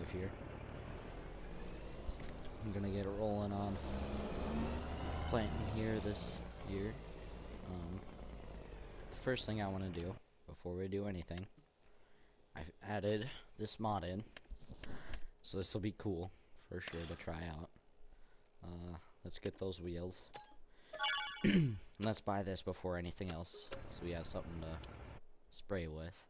here. I'm gonna get it rolling on planting here this year. The first thing I want to do before we do anything, I've added this mod in, so this will be cool for sure to try out. Let's get those wheels. Let's buy this before anything else, so we have something to spray with.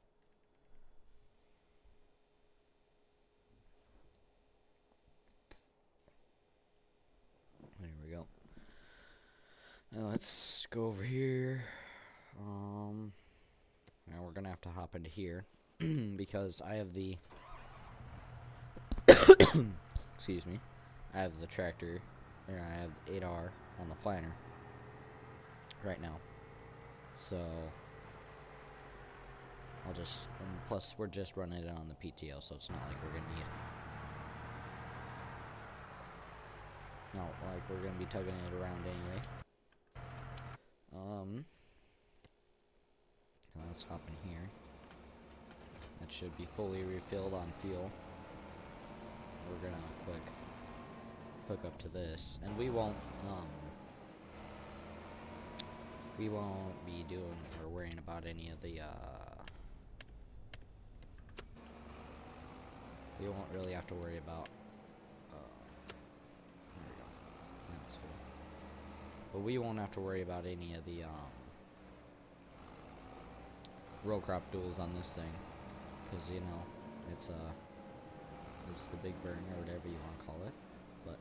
There we go. Now let's go over here. Now we're gonna have to hop into here because I have the excuse me. I have the tractor, or I have 8R on the planter right now. So I'll just, and plus we're just running it on the PTO, so it's not like we're gonna be tugging it around anyway. So let's hop in here. That should be fully refilled on fuel. We're gonna quick hook up to this, and we won't be doing or worrying about any of the we won't really have to worry about there we go. That's full. But we won't have to worry about any of the row crop duals on this thing, because you know it's the big burn or whatever you want to call it. But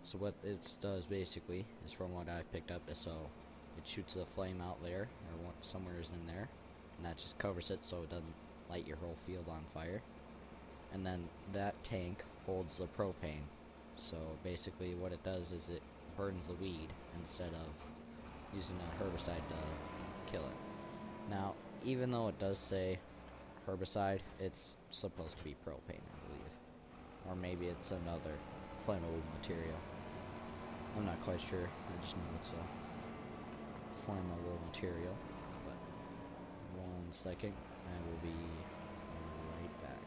so what it does basically is, from what I picked up, is so it shoots a flame out there or somewhere is in there, and that just covers it so it doesn't light your whole field on fire. And then that tank holds the propane. So basically what it does is it burns the weed instead of using a herbicide to kill it. Now, even though it does say herbicide, it's supposed to be propane, I believe. Or maybe it's another flammable material. I'm not quite sure. I just know it's a flammable material. But 1 second, I will be right back.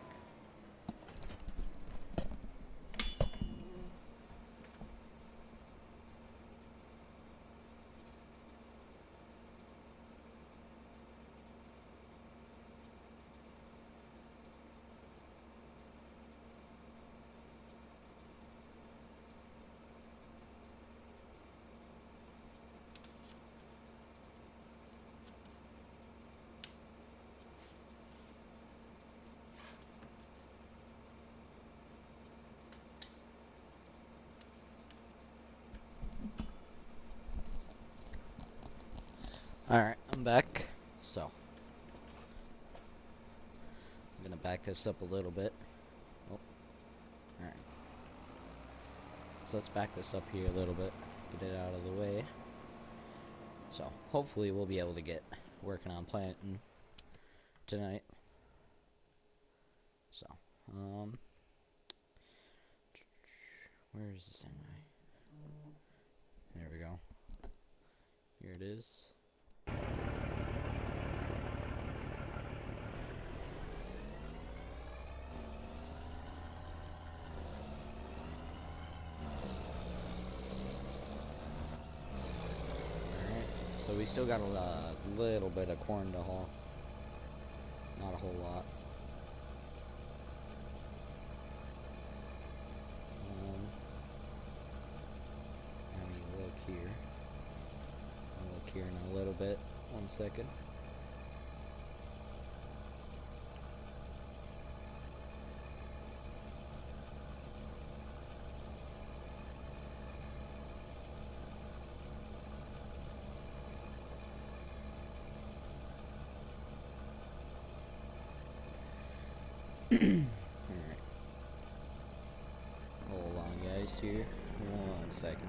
Alright, I'm back. So, I'm gonna back this up a little bit. Oh, alright. So let's back this up here a little bit, get it out of the way. So, hopefully we'll be able to get working on planting tonight. So, where is this anyway? There we go. Here it is. So we still got a little bit of corn to haul. Not a whole lot. Let me look here. I'll look here in a little bit. 1 second. Alright. Hold on, guys, here. 1 second.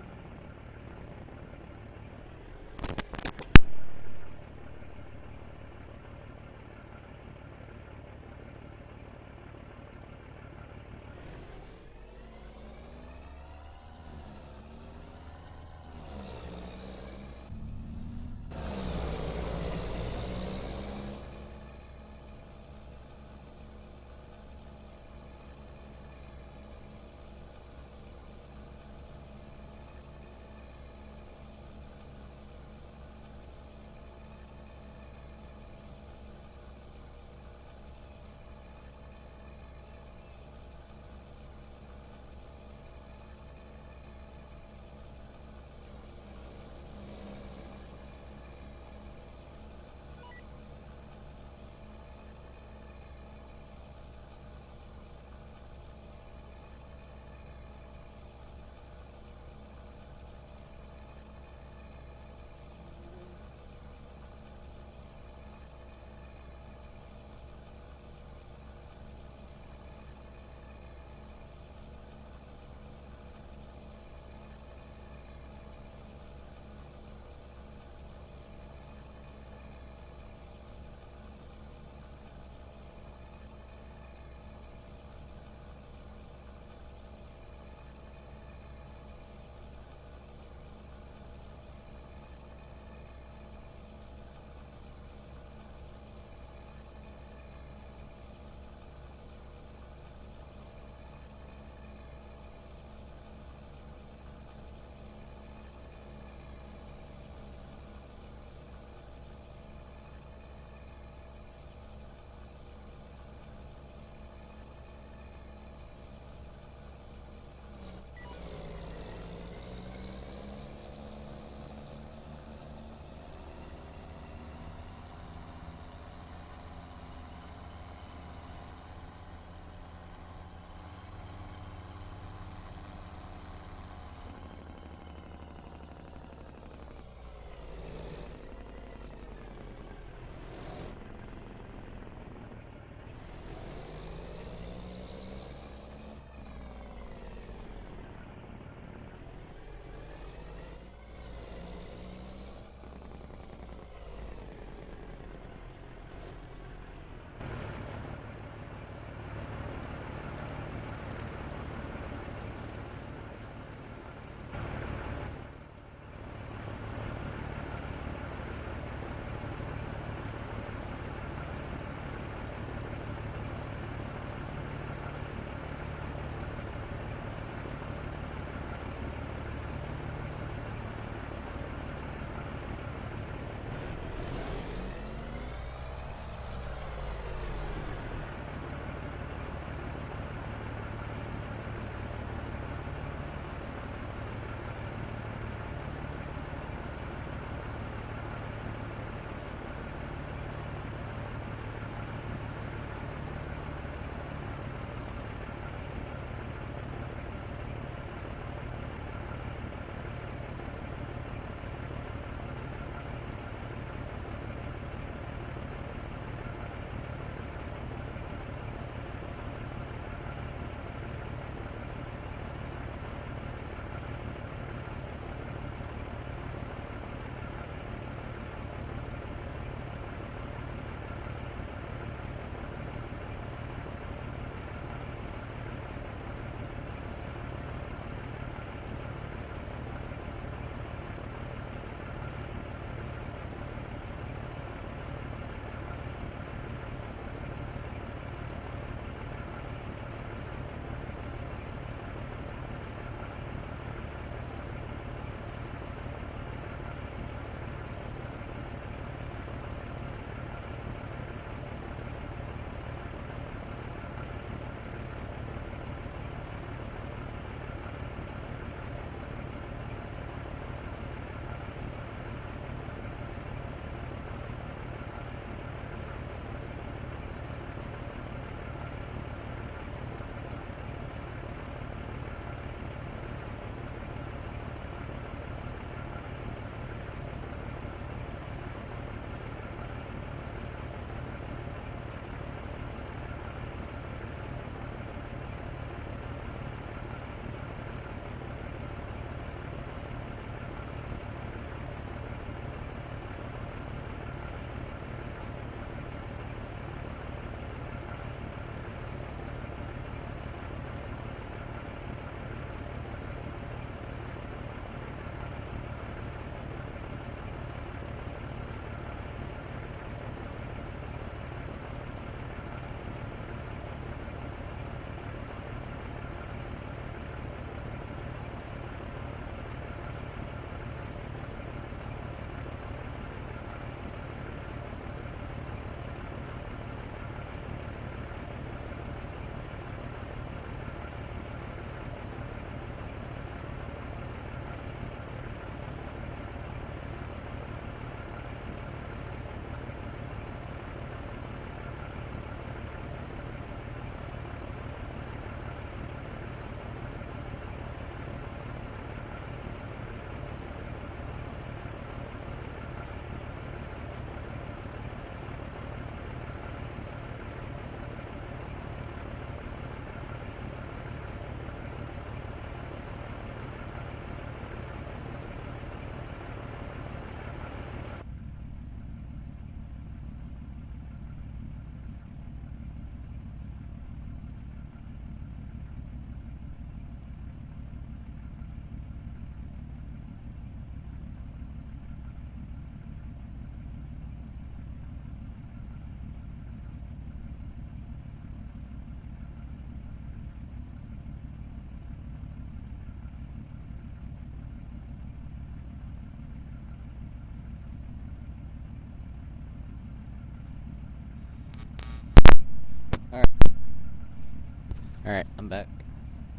Alright, I'm back.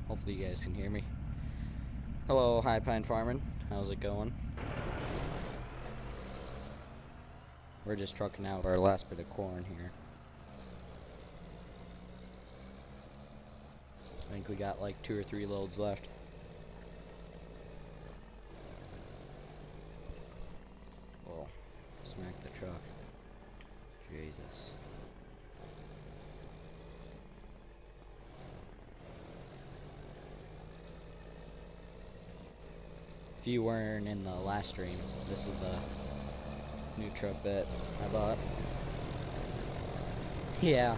Hopefully you guys can hear me. Hello, High Pine Farming. How's it going? We're just trucking out our last bit of corn here. I think we got like 2 or 3 loads left. Whoa, smack the truck. Jesus. If you weren't in the last stream, this is the new truck that I bought. Yeah.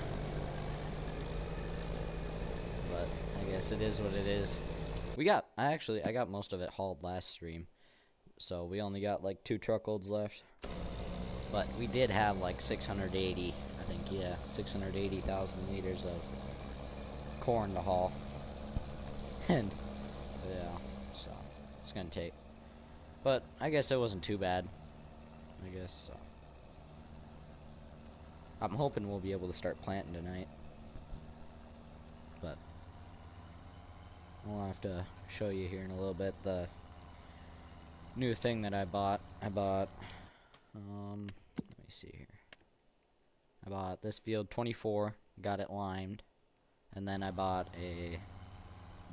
But I guess it is what it is. I got most of it hauled last stream. So we only got like 2 truckloads left. But we did have like 680, I think, yeah, 680,000 liters of corn to haul. And yeah, so it's gonna take. But I guess it wasn't too bad. I guess so. I'm hoping we'll be able to start planting tonight. But I'll have to show you here in a little bit the new thing that I bought. Let me see here. I bought this field 24, got it limed, and then I bought a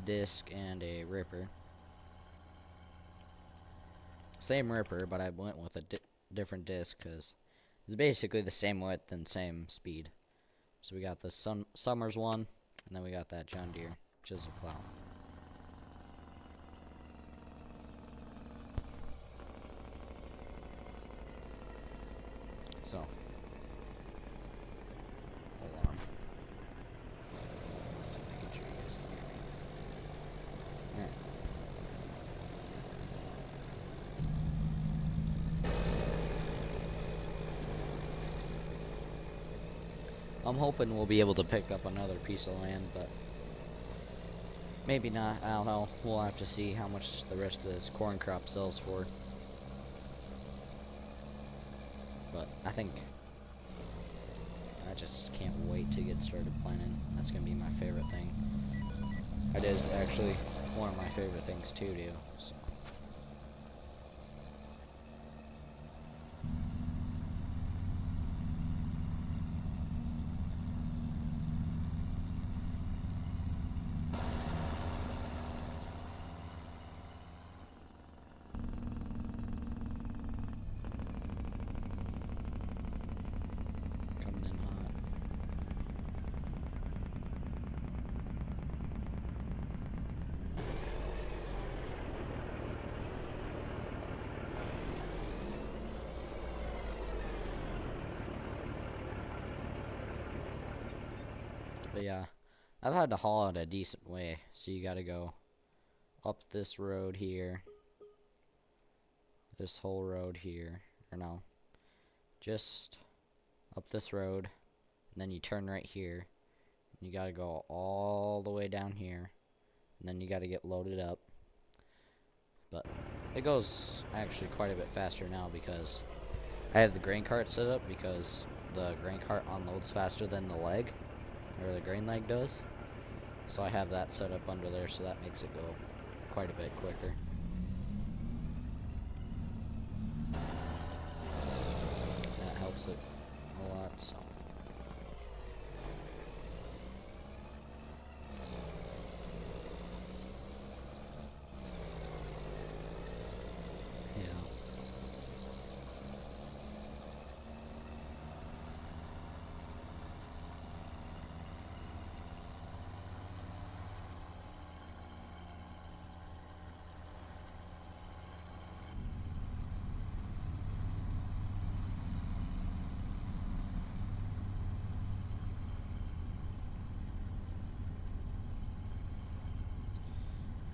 disc and a ripper. Same ripper, but I went with a different disc because it's basically the same width and same speed. So we got the Summers one, and then we got that John Deere chisel plow. So, hold on. Just making sure you guys can hear me. Alright. I'm hoping we'll be able to pick up another piece of land, but maybe not. I don't know. We'll have to see how much the rest of this corn crop sells for. But I think I just can't wait to get started planting. That's gonna be my favorite thing. It is actually one of my favorite things to do. So. But yeah, I've had to haul it a decent way, so you gotta go up this road here, this whole road here, or no, just up this road, and then you turn right here, and you gotta go all the way down here, and then you gotta get loaded up. But it goes actually quite a bit faster now because I have the grain cart set up, because the grain cart unloads faster than the leg, or the grain leg does. So I have that set up under there, so that makes it go quite a bit quicker. That helps it a lot, so. Yeah.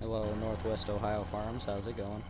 Hello, Northwest Ohio Farms. How's it going?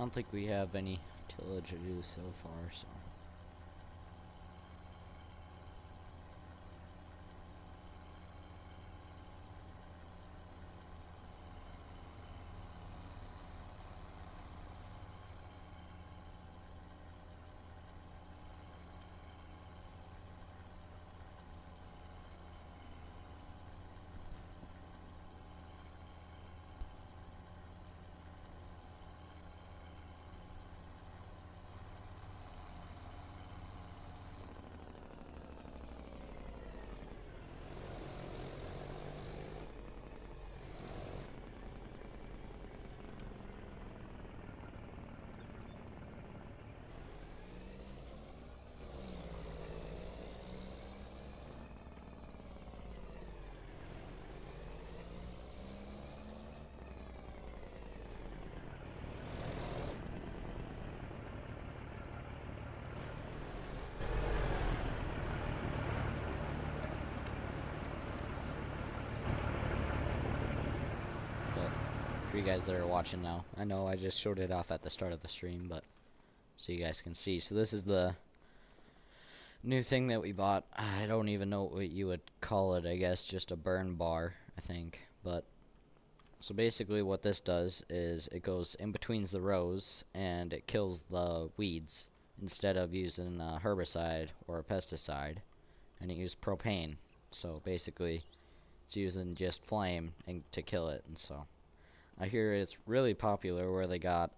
don't think we have any tillage to do so far, so. For you guys that are watching now, I know I just showed it off at the start of the stream, but so you guys can see. So this is the new thing that we bought. I don't even know what you would call it. I guess just a burn bar, I think. But so basically what this does is it goes in between the rows and it kills the weeds instead of using a herbicide or a pesticide, and it uses propane. So basically it's using just flame and to kill it. And so I hear it's really popular where they got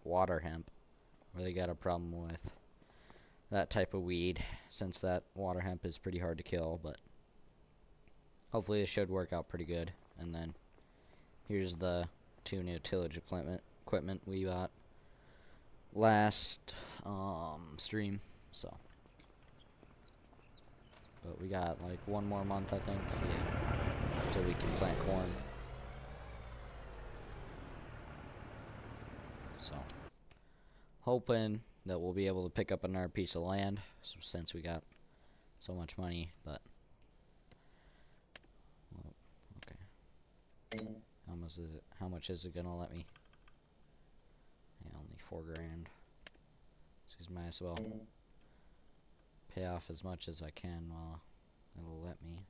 water hemp, where they got a problem with that type of weed, since that water hemp is pretty hard to kill. But hopefully it should work out pretty good. And then here's the 2 new tillage equipment we got last stream. So, but we got like 1 more month, I think, yeah, until we can plant corn. So, hoping that we'll be able to pick up another piece of land, since we got so much money. But well, okay, how much is it gonna let me? Yeah, only 4 grand. So might as well pay off as much as I can while it'll let me.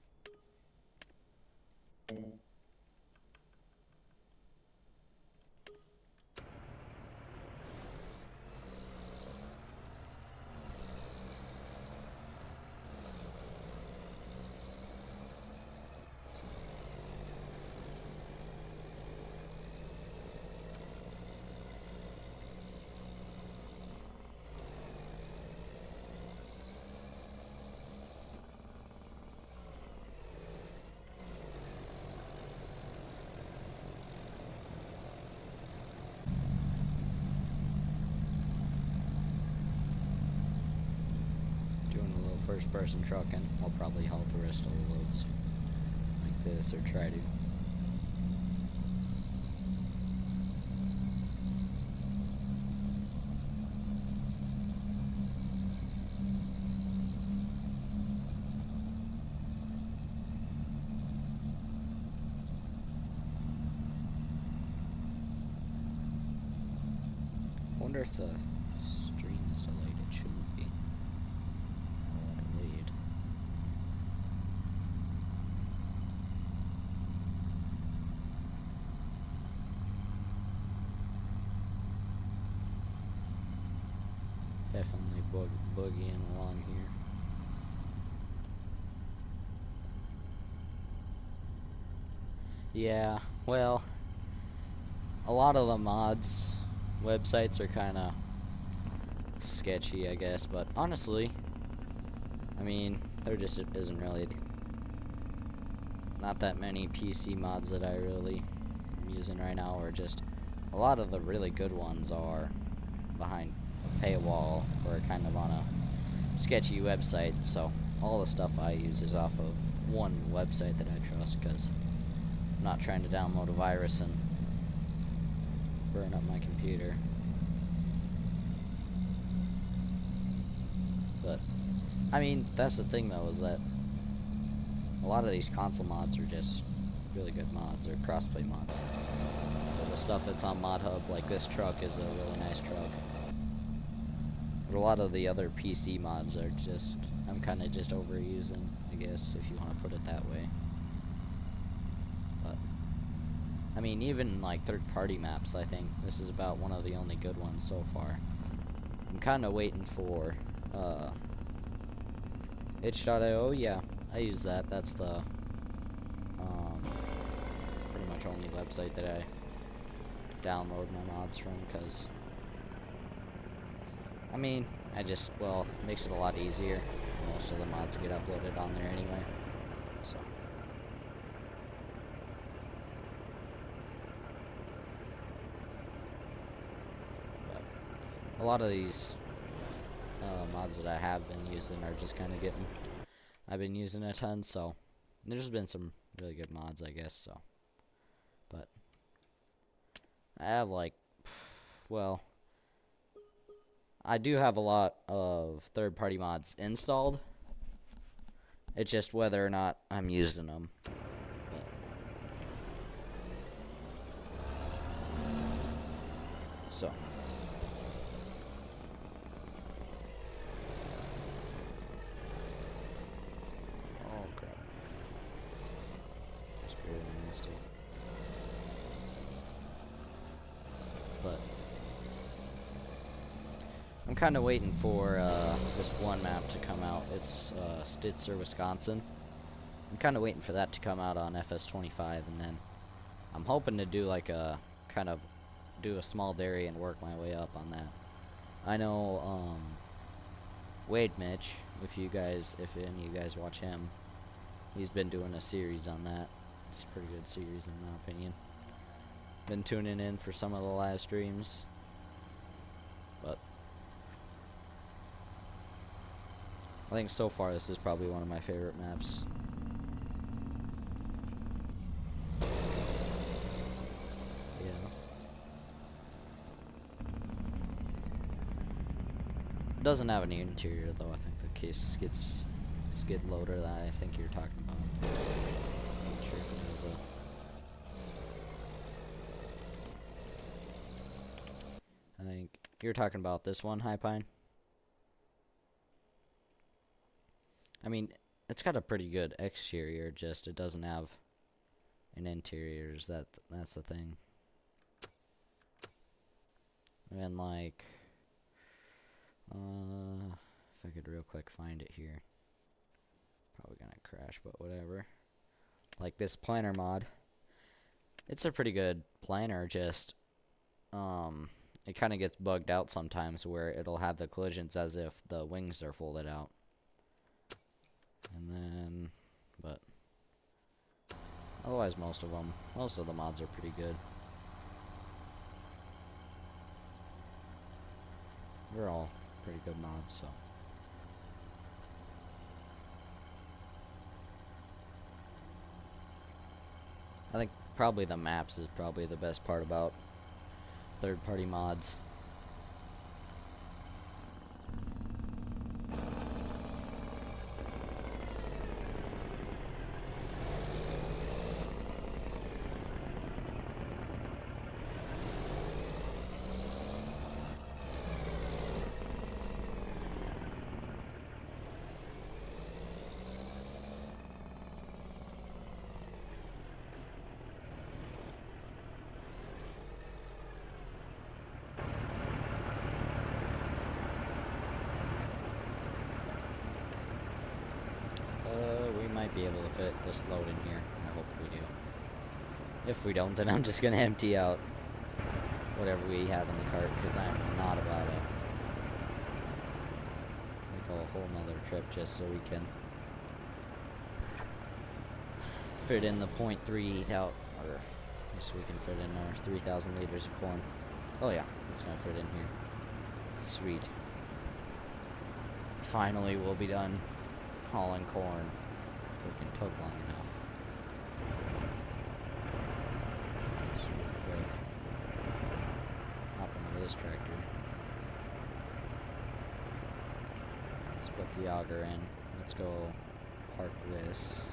First person trucking. We'll probably haul the rest of the loads like this, or try to. Wonder if the stream is delayed. It shouldn't be. Definitely boogieing along here. Yeah, well, a lot of the mods websites are kind of sketchy, I guess, but honestly, I mean, there just isn't really not that many PC mods that I really am using right now, or just a lot of the really good ones are behind a paywall or kind of on a sketchy website. So all the stuff I use is off of one website that I trust, because I'm not trying to download a virus and burn up my computer. But I mean, that's the thing though, is that a lot of these console mods are just really good mods, or crossplay mods. the stuff that's on Mod Hub, like this truck is a really nice truck. But a lot of the other PC mods are just, I'm kind of just overusing, I guess, if you want to put it that way. But, I mean, even like third-party maps, I think this is about one of the only good ones so far. I'm kind of waiting for, itch.io, yeah, I use that. That's the, pretty much only website that I download my mods from, because, I mean, I just, well, makes it a lot easier. Most of the mods get uploaded on there anyway, so. But a lot of these mods that I have been using are just kind of getting, I've been using a ton, so there's been some really good mods, I guess, so. But I have like, well, I do have a lot of third-party mods installed. It's just whether or not I'm using them. But so. Oh crap. Just barely missed it. But I'm kind of waiting for this one map to come out. It's Stitzer, Wisconsin. I'm kind of waiting for that to come out on fs25, and then I'm hoping to do like a kind of do a small dairy and work my way up on that. I know Wade Mitch, if any of you guys watch him, he's been doing a series on that. It's a pretty good series in my opinion. Been tuning in for some of the live streams, but I think so far this is probably one of my favorite maps. Yeah. It doesn't have any interior though. I think the case skid loader that I think you're talking about. I'm not sure if it has a. I think you're talking about this one, High Pine. I mean, it's got a pretty good exterior, just it doesn't have an interior. That's the thing. And like, if I could real quick find it here, probably gonna crash, but whatever. Like this planner mod, it's a pretty good planner. Just it kind of gets bugged out sometimes where it'll have the collisions as if the wings are folded out. And then, but otherwise most of the mods are pretty good. They're all pretty good mods, so. I think probably the maps is probably the best part about third-party mods. We might be able to fit this load in here. I hope we do. If we don't, then I'm just gonna empty out whatever we have in the cart, because I'm not about to make a whole nother trip just so we can fit in the 0.3 out, or just so we can fit in our 3,000 liters of corn. Oh yeah, it's gonna fit in here. Sweet. Finally, we'll be done hauling corn. Freaking took long enough. Just real quick. Hop into this tractor. Let's put the auger in. Let's go park this.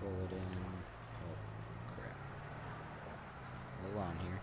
pull it in. Oh, crap. Hold on here.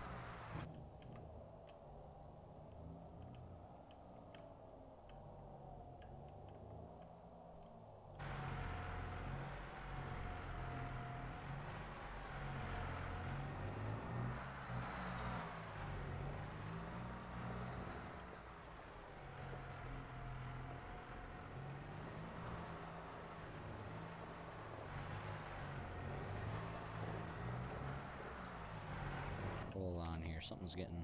Hold on here, something's getting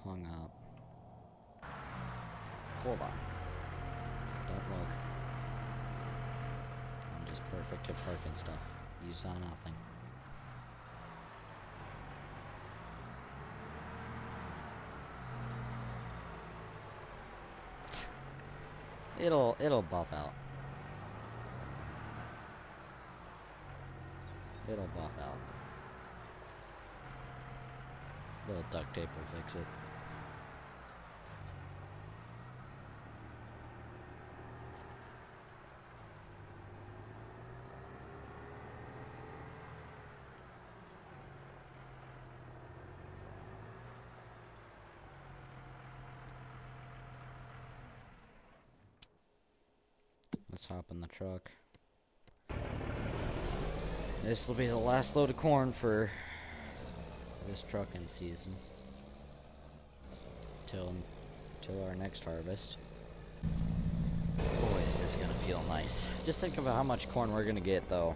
hung up. Hold on. Don't look. I'm just perfect at parking stuff. You saw nothing. It'll buff out. It'll buff out. Little duct tape will fix it. Let's hop in the truck. This will be the last load of corn for this trucking season. Till our next harvest. Boy, is this gonna feel nice. Just think of how much corn we're gonna get though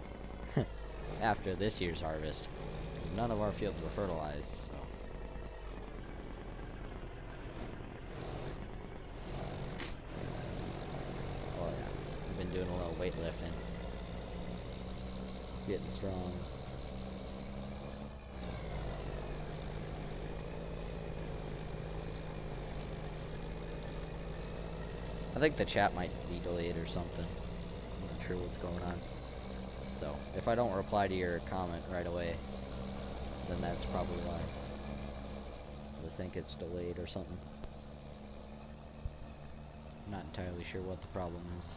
after this year's harvest. Because none of our fields were fertilized, so. Oh yeah, I've been doing a little weightlifting. Getting strong. I think the chat might be delayed or something. I'm not sure what's going on. So, if I don't reply to your comment right away, then that's probably why. I think it's delayed or something. I'm not entirely sure what the problem is.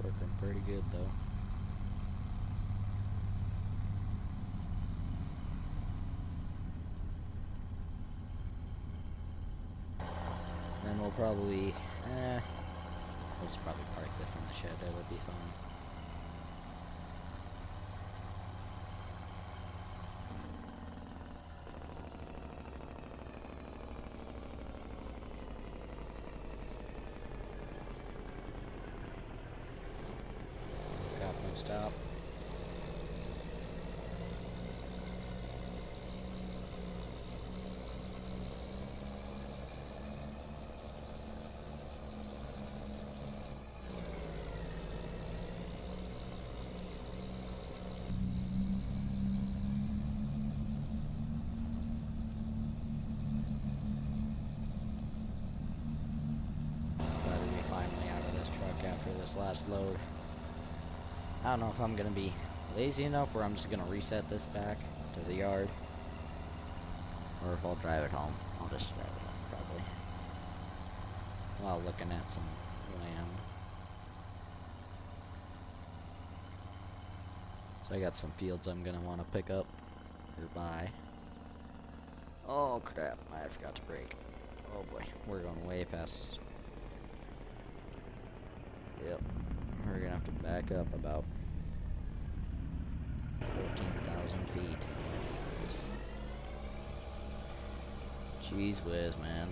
Working pretty good though. Then we'll probably, we'll just probably park this in the shed. It'll be fine. Stop. Glad to be finally out of this truck after this last load. I don't know if I'm gonna be lazy enough or I'm just gonna reset this back to the yard. Or if I'll drive it home. I'll just drive it home probably. While looking at some land. So I got some fields I'm gonna wanna pick up or buy. Oh crap, I forgot to brake. Oh boy, we're going way past. Yep. We're gonna have to back up about 14,000 feet. Jeez whiz, man.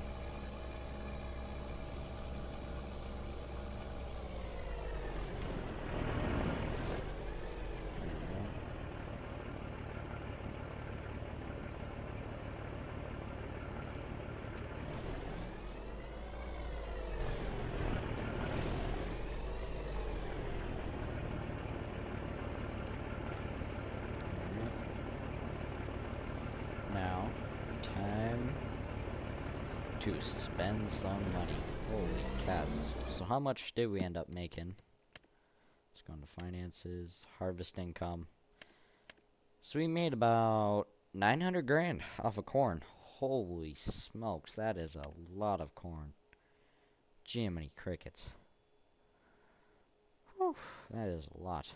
Now, time to spend some money. Holy cats. So how much did we end up making? Going to finances, harvest income. So we made about 900 grand off of corn. Holy smokes, that is a lot of corn. Jiminy crickets. Whew, that is a lot.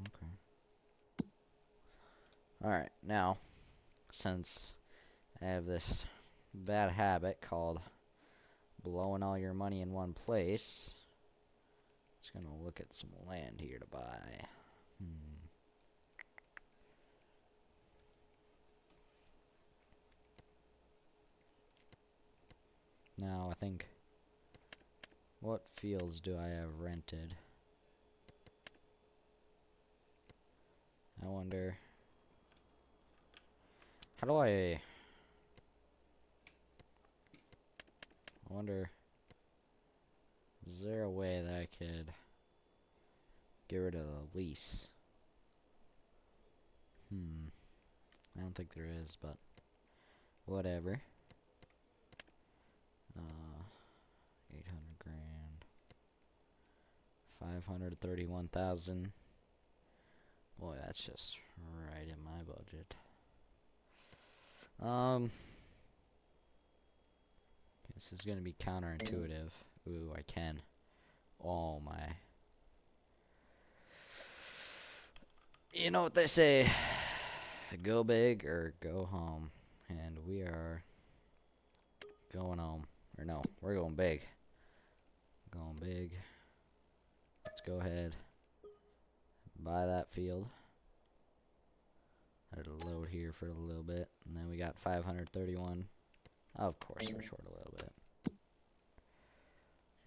Okay. Alright, now, since I have this bad habit called blowing all your money in one place, just gonna look at some land here to buy. Now, I think, what fields do I have rented? I wonder, how do I wonder, is there a way that I could get rid of the lease? I don't think there is, but whatever. 800 grand. 531,000. Boy, that's just right in my budget. This is gonna be counterintuitive. Ooh, I can. Oh my. You know what they say, go big or go home. And we are going home. Or no, we're going big. Going big. Let's go ahead. Buy that field. Let it load here for a little bit. And then we got 531. Of course, we're short a little bit.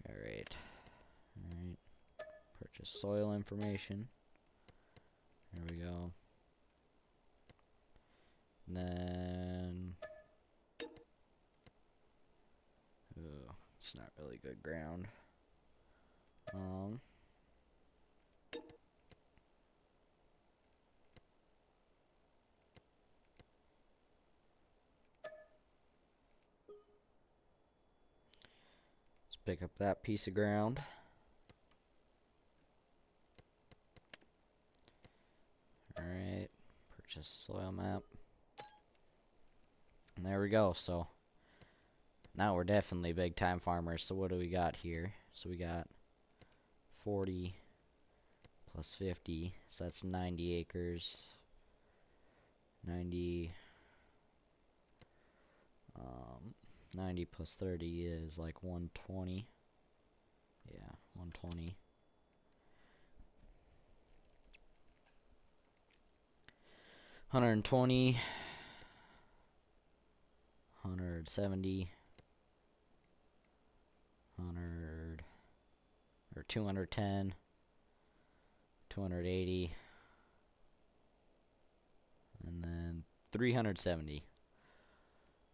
Alright. Alright. Purchase soil information. There we go. And then... ooh, it's not really good ground. Let's pick up that piece of ground. Alright, purchase soil map. And there we go. So now we're definitely big time farmers. So what do we got here? So we got 40 plus 50, so that's 90 acres. 90 plus 30 is like 120. Yeah, 120. 120, 170, 100, or 210, 280, and then 370.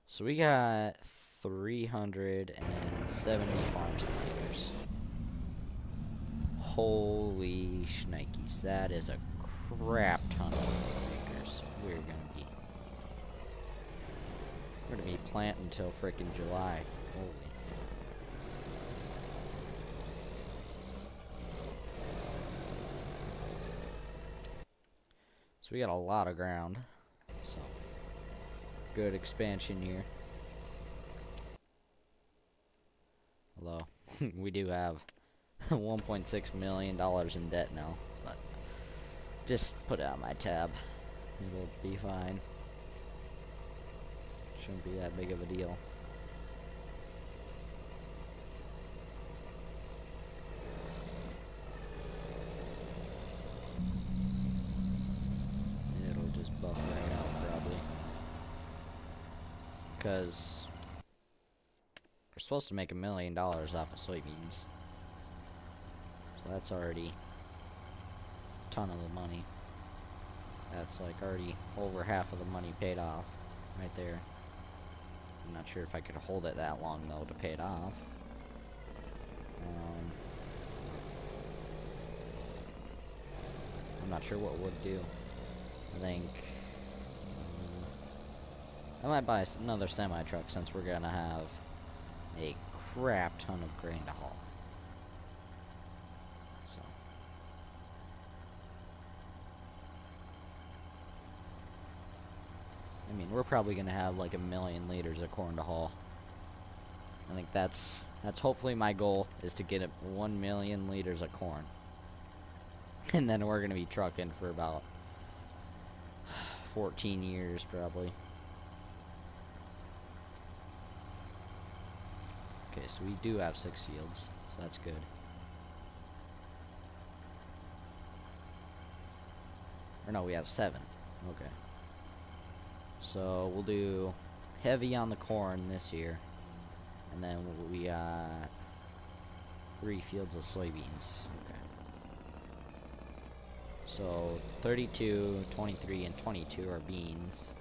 So we got 370 farms and acres. Holy shnikes, that is a crap ton of acres. We're gonna be planting until frickin' July. Holy. So we got a lot of ground. So good expansion here. Although we do have $1.6 million in debt now, but just put it on my tab. It'll be fine. Shouldn't be that big of a deal. It'll just buff right out probably. Because we're supposed to make $1 million off of soybeans. So that's already a ton of the money. That's like already over half of the money paid off right there. I'm not sure if I could hold it that long though to pay it off. I'm not sure what would do. I think I might buy another semi-truck since we're gonna have a crap ton of grain to haul. So mean, we're probably gonna have like 1,000,000 liters of corn to haul. I think that's hopefully my goal, is to get 1,000,000 liters of corn. And then we're gonna be trucking for about 14 years probably. Okay, so we do have 6 fields, so that's good. Or no, we have 7. Okay. So we'll do heavy on the corn this year. And then we got 3 fields of soybeans. Okay. So 32, 23, and 22 are beans.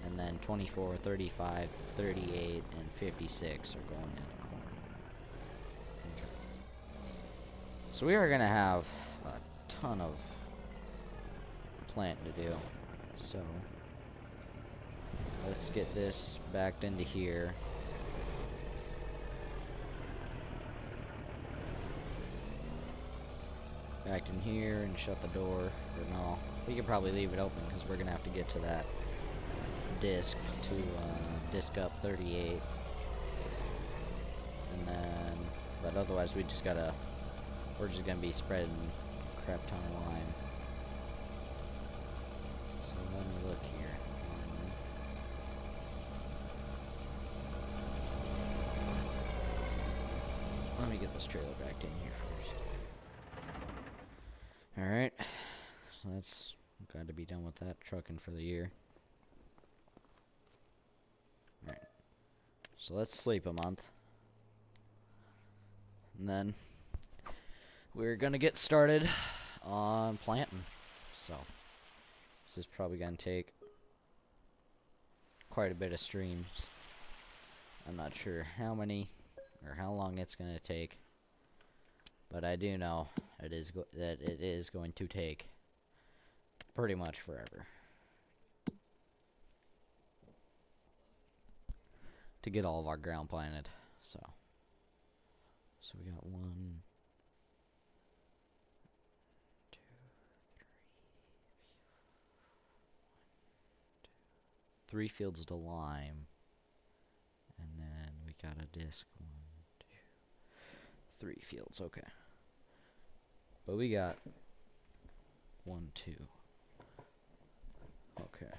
And then 24, 35, 38, and 56 are going into corn. Okay. So we are going to have a ton of planting to do. So let's get this backed into here. Backed in here and shut the door. Or no, we could probably leave it open because we're going to have to get to that disc to disc up 38. And then, but otherwise we're just gonna be spreading a crap ton of lime. So let me look here. Let me get this trailer backed in here first. Alright, so that's got to be done with that trucking for the year. Alright, so let's sleep a month. And then we're gonna get started on planting. So this is probably gonna take quite a bit of streams. I'm not sure how many or how long it's gonna take, but I do know that it is going to take pretty much forever to get all of our ground planted. So we got 1, 2, 3 fields to lime, and then we got a disc. 1, 2, 3 fields. Okay, but we got 1, 2. Okay,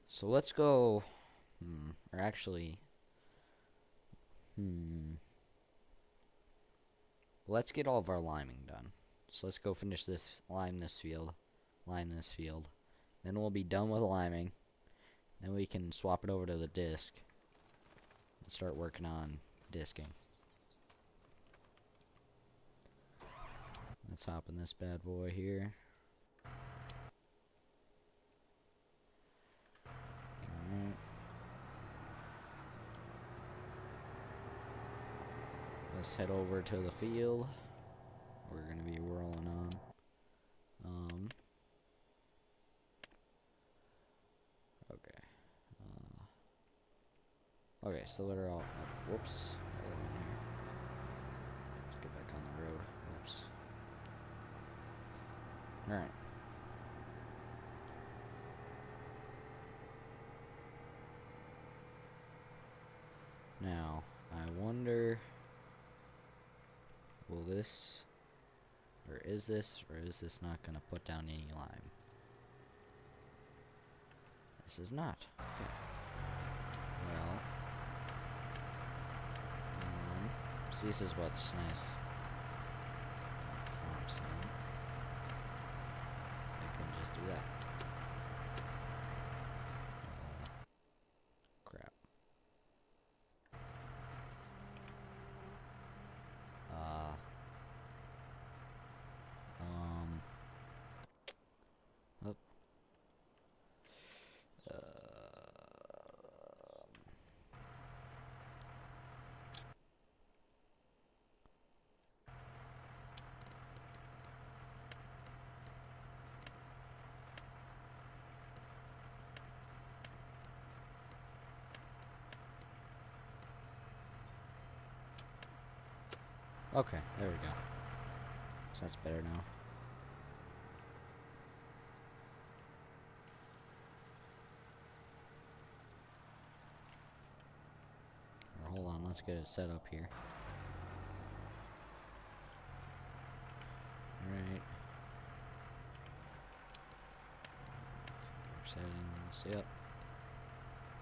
so let's go. Or actually, let's get all of our liming done. So let's go finish this, lime this field. Then we'll be done with liming. Then we can swap it over to the disc and start working on disking. Let's hop in this bad boy here. Alright. Let's head over to the field. We're gonna be rolling on. Okay. Okay, so they're all. Whoops. Let's get back on the road. Whoops. All right. Now, I wonder. Will this, or is this not going to put down any lime? This is not. Okay. Well, see, this is what's nice. Farm sim. So I can just do that. Crap. Okay, there we go. So that's better now. let's get it set up here. Alright. Settings, yep.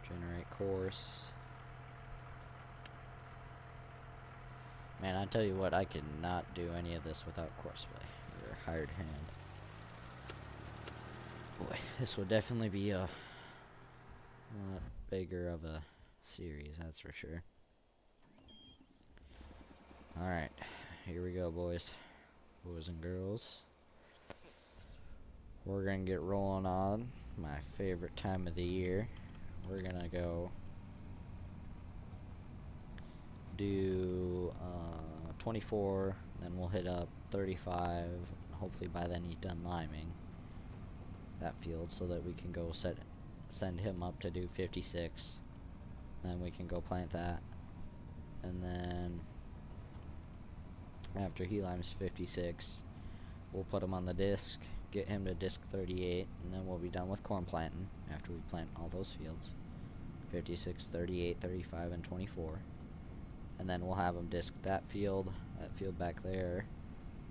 Generate course. Man, I tell you what, I could not do any of this without Courseplay. You're a hired hand. Boy, this would definitely be a lot bigger of a series, that's for sure. Alright, here we go, boys. Boys and girls. We're gonna get rolling on my favorite time of the year. We're gonna go do 24, then we'll hit up 35. Hopefully by then he's done liming that field so that we can go send him up to do 56. Then we can go plant that, and then after he limes 56, we'll put him on the disc, get him to disc 38, and then we'll be done with corn planting after we plant all those fields. 56, 38, 35, and 24. And then we'll have him disc that field back there,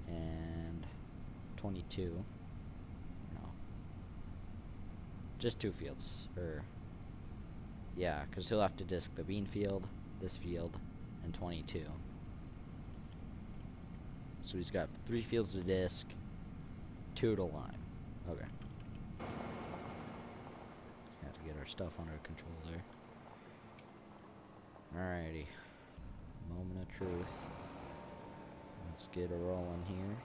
and 22. No. Just 2 fields. Yeah, because he'll have to disc the bean field, this field, and 22. So he's got 3 fields to disc, 2 to lime. Okay. Had to get our stuff under control there. Alrighty. Moment of truth. Let's get a rolling here.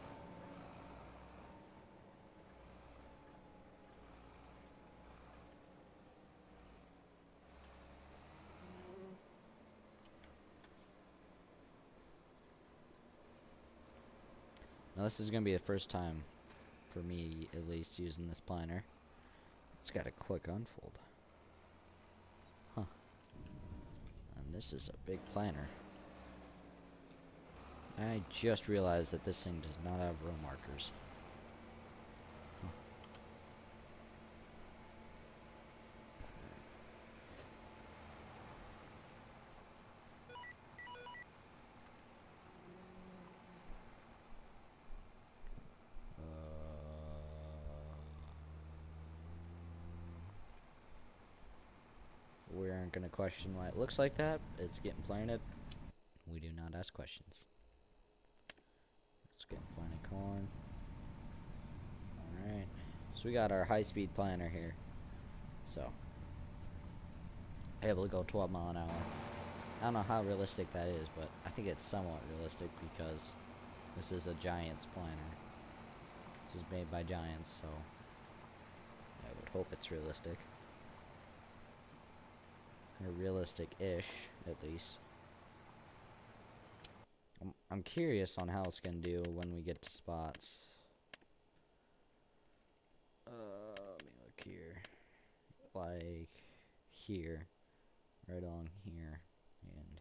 Now this is going to be the first time for me, at least, using this planter. It's got a quick unfold. Huh. And this is a big planter. I just realized that this thing does not have row markers. Huh. We aren't going to question why it looks like that. It's getting planted. We do not ask questions. Let's get planted corn. Alright. So we got our high-speed planter here. So, able to go 12 mile an hour. I don't know how realistic that is, but I think it's somewhat realistic because this is a Giants planter. This is made by Giants, so I would hope it's realistic. Or realistic-ish, at least. I'm curious on how it's gonna do when we get to spots. Let me look here. Like here, right along here, and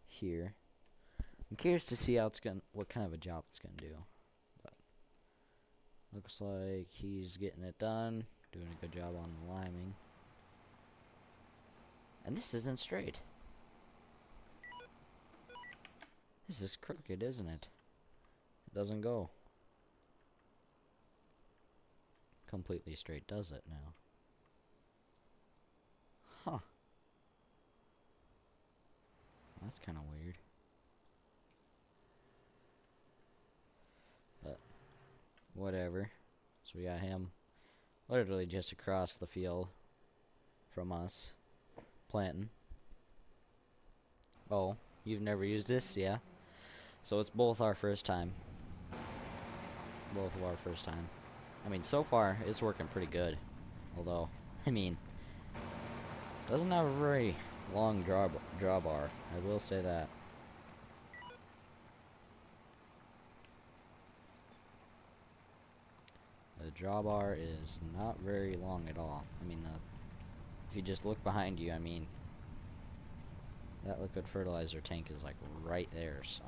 here. I'm curious to see how it's gonna, what kind of a job it's gonna do. But looks like he's getting it done, doing a good job on the liming. And this isn't straight. This is crooked, isn't it? It doesn't go completely straight, does it now? Huh. That's kind of weird. But whatever. So we got him literally just across the field from us planting. Oh, you've never used this? Yeah. So it's both our first time. Both of our first time. I mean, so far, it's working pretty good. Although, I mean, doesn't have a very long draw bar. I will say that. The draw bar is not very long at all. I mean, if you just look behind you, I mean, that liquid fertilizer tank is like right there, so.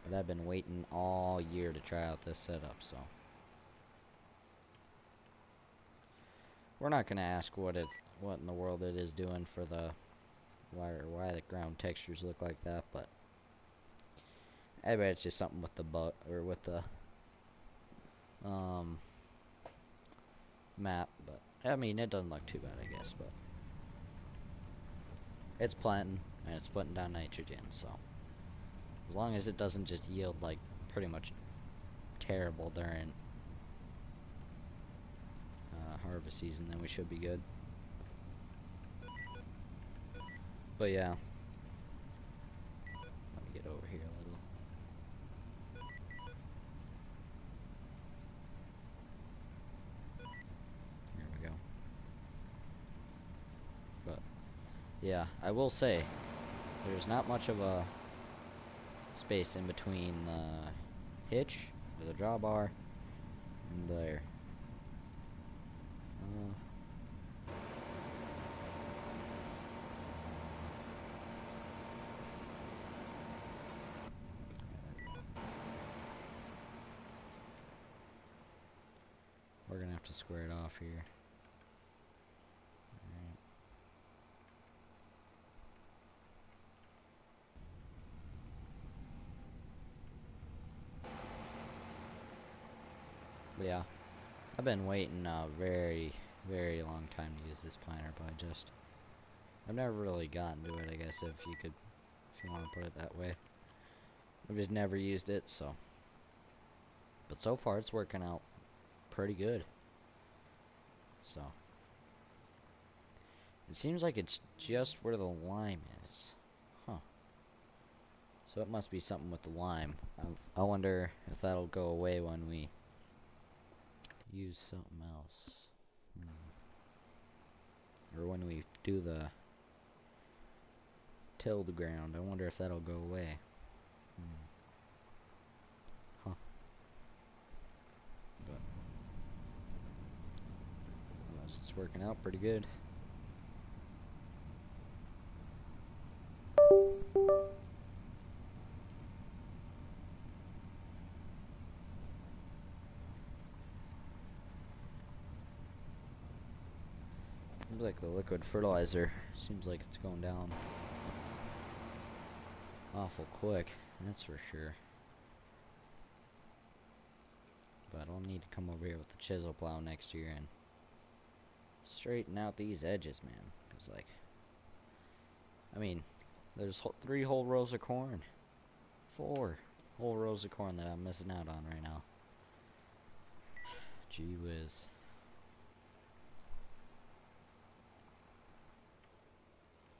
But I've been waiting all year to try out this setup, so. we're not gonna ask what in the world it is doing for the why the ground textures look like that, but I bet it's just something with the with the map. But I mean, it doesn't look too bad, I guess. But it's planting and it's putting down nitrogen, so as long as it doesn't just yield like pretty much terrible during harvest season, then we should be good. But yeah, let me get over here a little. There we go. But yeah, I will say there's not much of a space in between the hitch or the drawbar and there. We're gonna have to square it off here. Alright. But yeah, I've been waiting a very, very long time to use this planter, but I've never really gotten to it, I guess, if you want to put it that way. I've just never used it, so. But so far, it's working out pretty good. So. It seems like it's just where the lime is. Huh. So it must be something with the lime. I wonder if that'll go away when we use something else. Or when we do the till the ground. I wonder if that'll go away. Huh. But it's working out pretty good. Seems like the liquid fertilizer seems like it's going down awful quick, that's for sure. But I'll need to come over here with the chisel plow next year and straighten out these edges, man. Cause like, I mean, there's 3 whole rows of corn, 4 whole rows of corn that I'm missing out on right now. Gee whiz.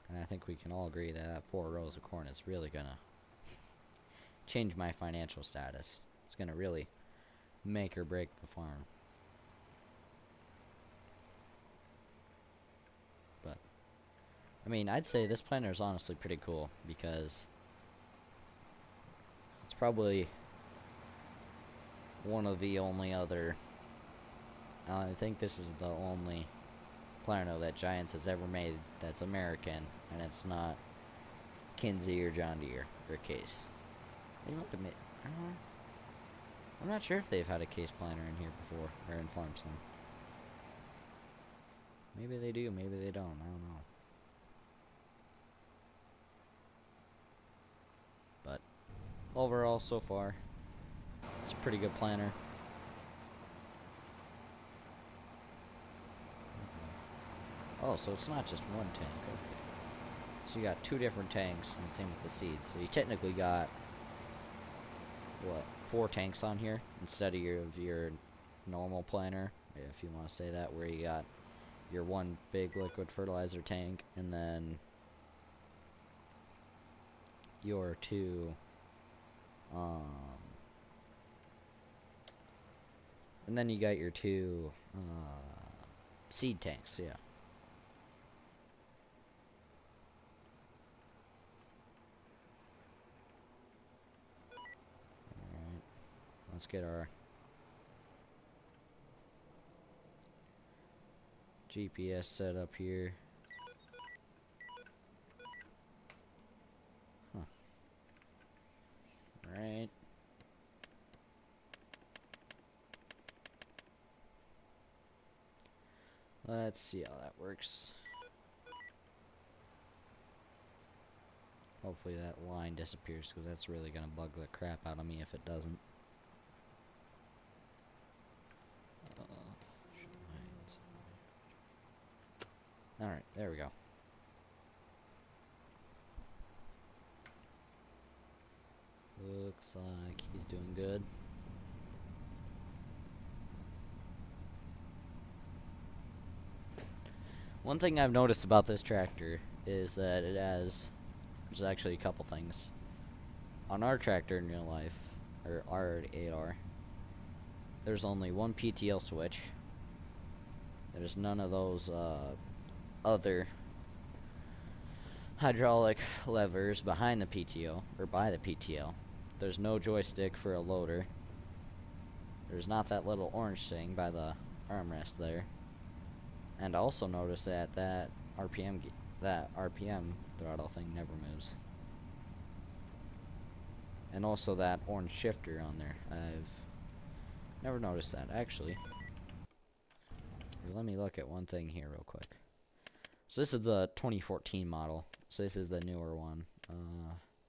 And I think we can all agree that 4 rows of corn is really gonna change my financial status. It's gonna really make or break the farm. But, I mean, I'd say this planter is honestly pretty cool because it's probably one of the only other, I think this is the only planter that Giants has ever made that's American, and it's not Kinsey or John Deere or Case. They might admit, I don't know. I'm not sure if they've had a Case planter in here before, or in FarmSim. Maybe they do, maybe they don't, I don't know. But overall, so far, it's a pretty good planter. Oh, so it's not just one tank, okay. So you got 2 different tanks, and same with the seeds. So you technically got, what, 4 tanks on here, instead of your normal planter, if you want to say that, where you got your 1 big liquid fertilizer tank, and then your 2, and then you got your 2, seed tanks, yeah. Let's get our GPS set up here. Huh. Alright. let's see how that works. Hopefully that line disappears, because that's really gonna bug the crap out of me if it doesn't. Alright, there we go. Looks like he's doing good. One thing I've noticed about this tractor is that it has, there's actually a couple things. On our tractor in real life, or our 8R, there's only one PTO switch. There's none of those other hydraulic levers behind the PTO, or by the PTO. There's no joystick for a loader. There's not that little orange thing by the armrest there. And I also noticed that that RPM throttle thing never moves. And also that orange shifter on there. I've never noticed that, actually. Let me look at one thing here real quick. So this is the 2014 model. So this is the newer one.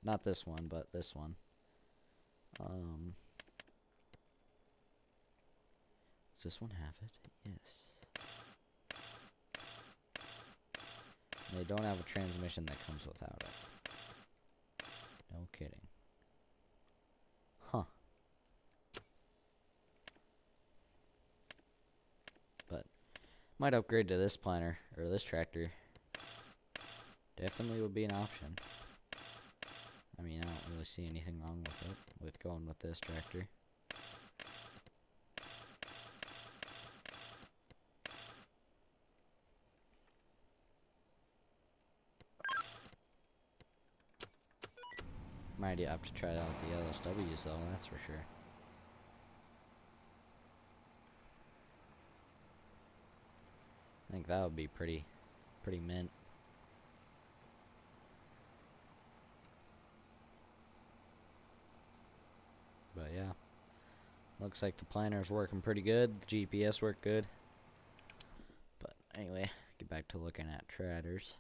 Not this one, but this one. Does this one have it? Yes. They don't have a transmission that comes without it. No kidding. Huh. But might upgrade to this planter or this tractor. Definitely would be an option. I mean, I don't really see anything wrong with it, with going with this tractor. Might have to try out the LSWs though, that's for sure. I think that would be pretty mint. But yeah, looks like the planner's working pretty good. The GPS worked good. But anyway, get back to looking at tratters.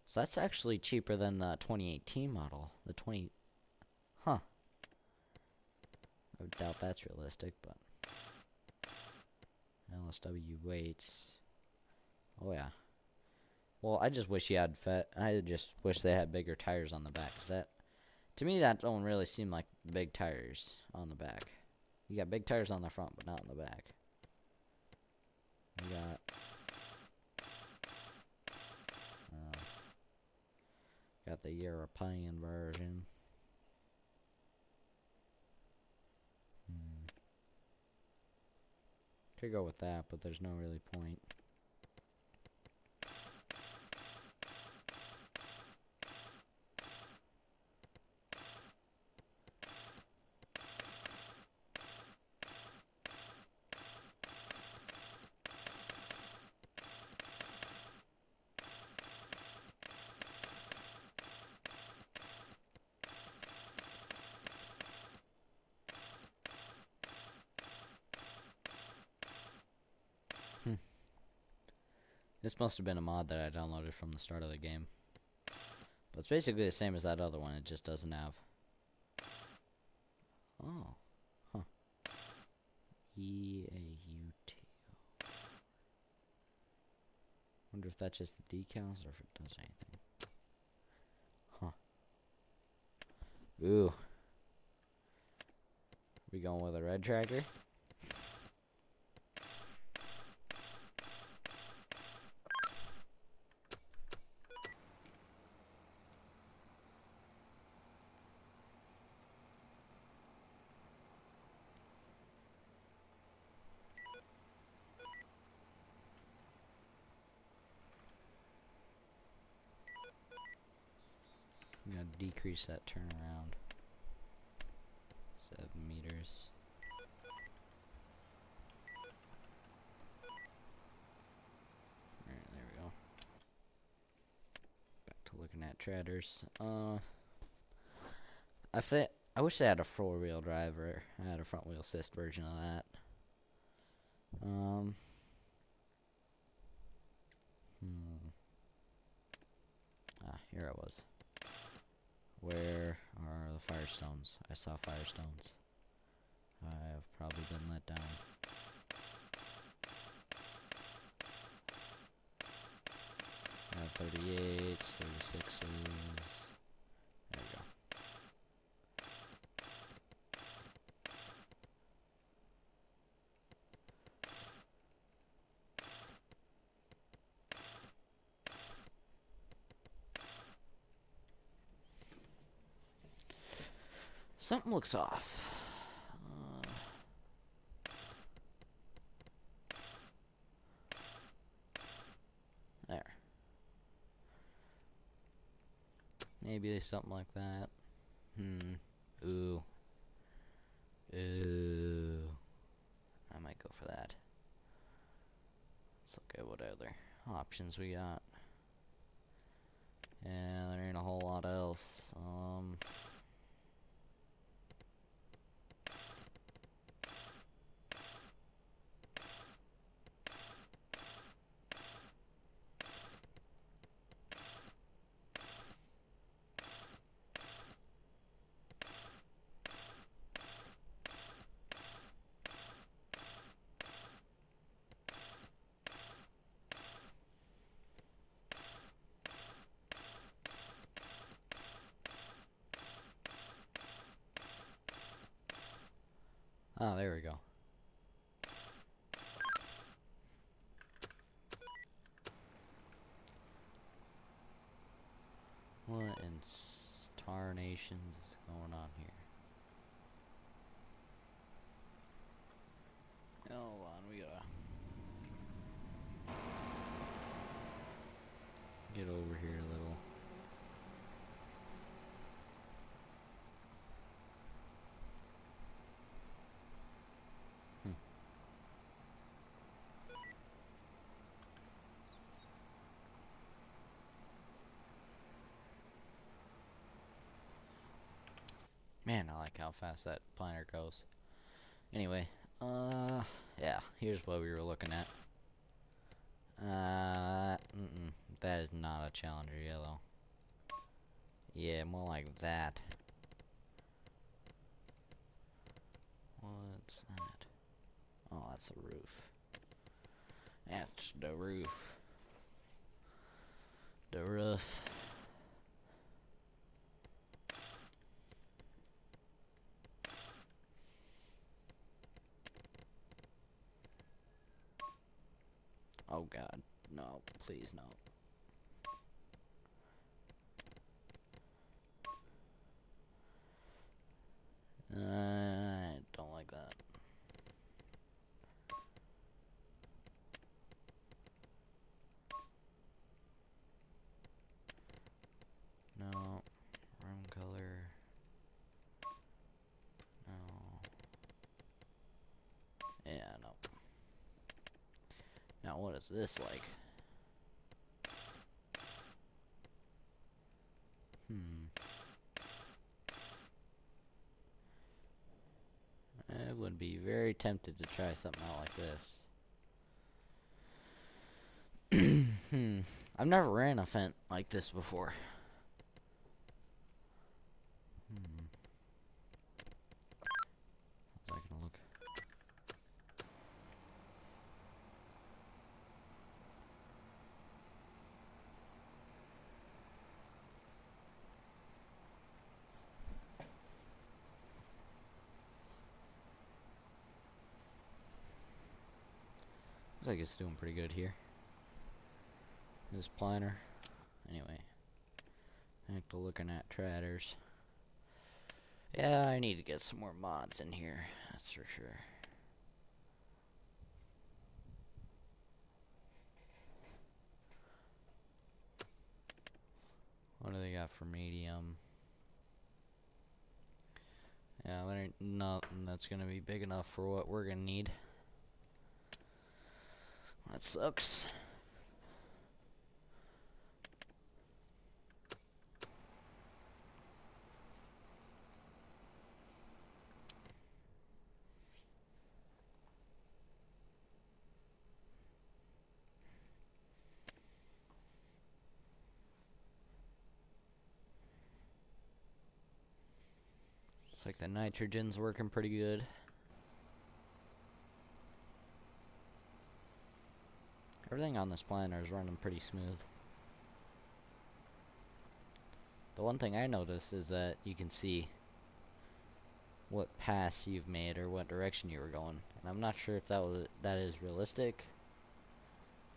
So that's actually cheaper than the 2018 model. The 20... Huh. I doubt that's realistic, but... LSW weights. Oh yeah. Well, I just wish you had I just wish they had bigger tires on the back, 'cause that... To me, that don't really seem like big tires on the back. You got big tires on the front, but not on the back. You got the European version. Could go with that, but there's no really point. This must have been a mod that I downloaded from the start of the game. But it's basically the same as that other one, it just doesn't have... Oh. Huh. E-A-U-T-O. Wonder if that's just the decals or if it does anything. Huh. Ooh. We going with a red tractor? I'm gonna decrease that turnaround. 7 meters. Alright, there we go. Back to looking at tratters. I wish they had a 4-wheel drive, or I had a front wheel assist version of that. Here I was. Where are the firestones? I saw firestones. I've probably been let down. I have 38s, 36s. There we go. Something looks off. There. Maybe something like that. Ooh. Ooh. I might go for that. Let's look at what other options we got. Yeah, there ain't a whole lot else. Oh, there we go. What in tarnations is going on here? Hold on, we gotta get over here a little. Man, I like how fast that planner goes. Anyway, yeah, here's what we were looking at. That is not a Challenger yellow. Yeah, more like that. What's that? Oh, that's a roof. That's the roof. The roof. Oh God, no, please no. I don't like that. No, room color. No. Yeah, no. Now what is this like? I would be very tempted to try something out like this. I've never ran a fence like this before. How's that gonna look? Looks like it's doing pretty good here. This planner. Anyway, back to looking at tratters. Yeah, I need to get some more mods in here. That's for sure. What do they got for medium? Yeah, there ain't nothing that's gonna be big enough for what we're gonna need. That sucks. Looks like the nitrogen's working pretty good. Everything on this planner is running pretty smooth. The one thing I noticed is that you can see what pass you've made or what direction you were going, and I'm not sure if that is realistic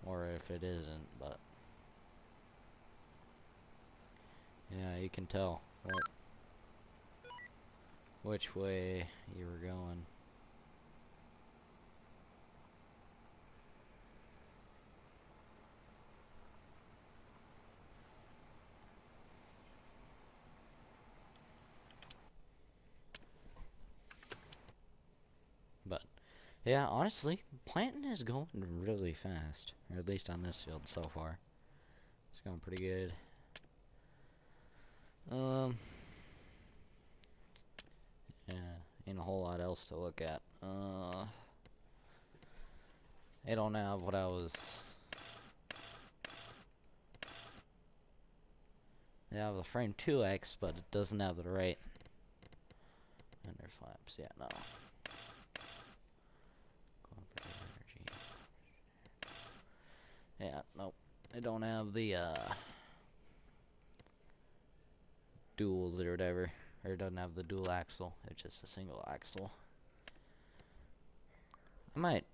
or if it isn't, but yeah, you can tell which way you were going. But yeah, honestly, planting is going really fast, or at least on this field so far. It's going pretty good. Yeah, ain't a whole lot else to look at. I don't have what I was. They have the frame 2X, but it doesn't have the right under flaps. Yeah, no. Yeah, nope. I don't have the duals or whatever. Or it doesn't have the dual axle. It's just a single axle. I might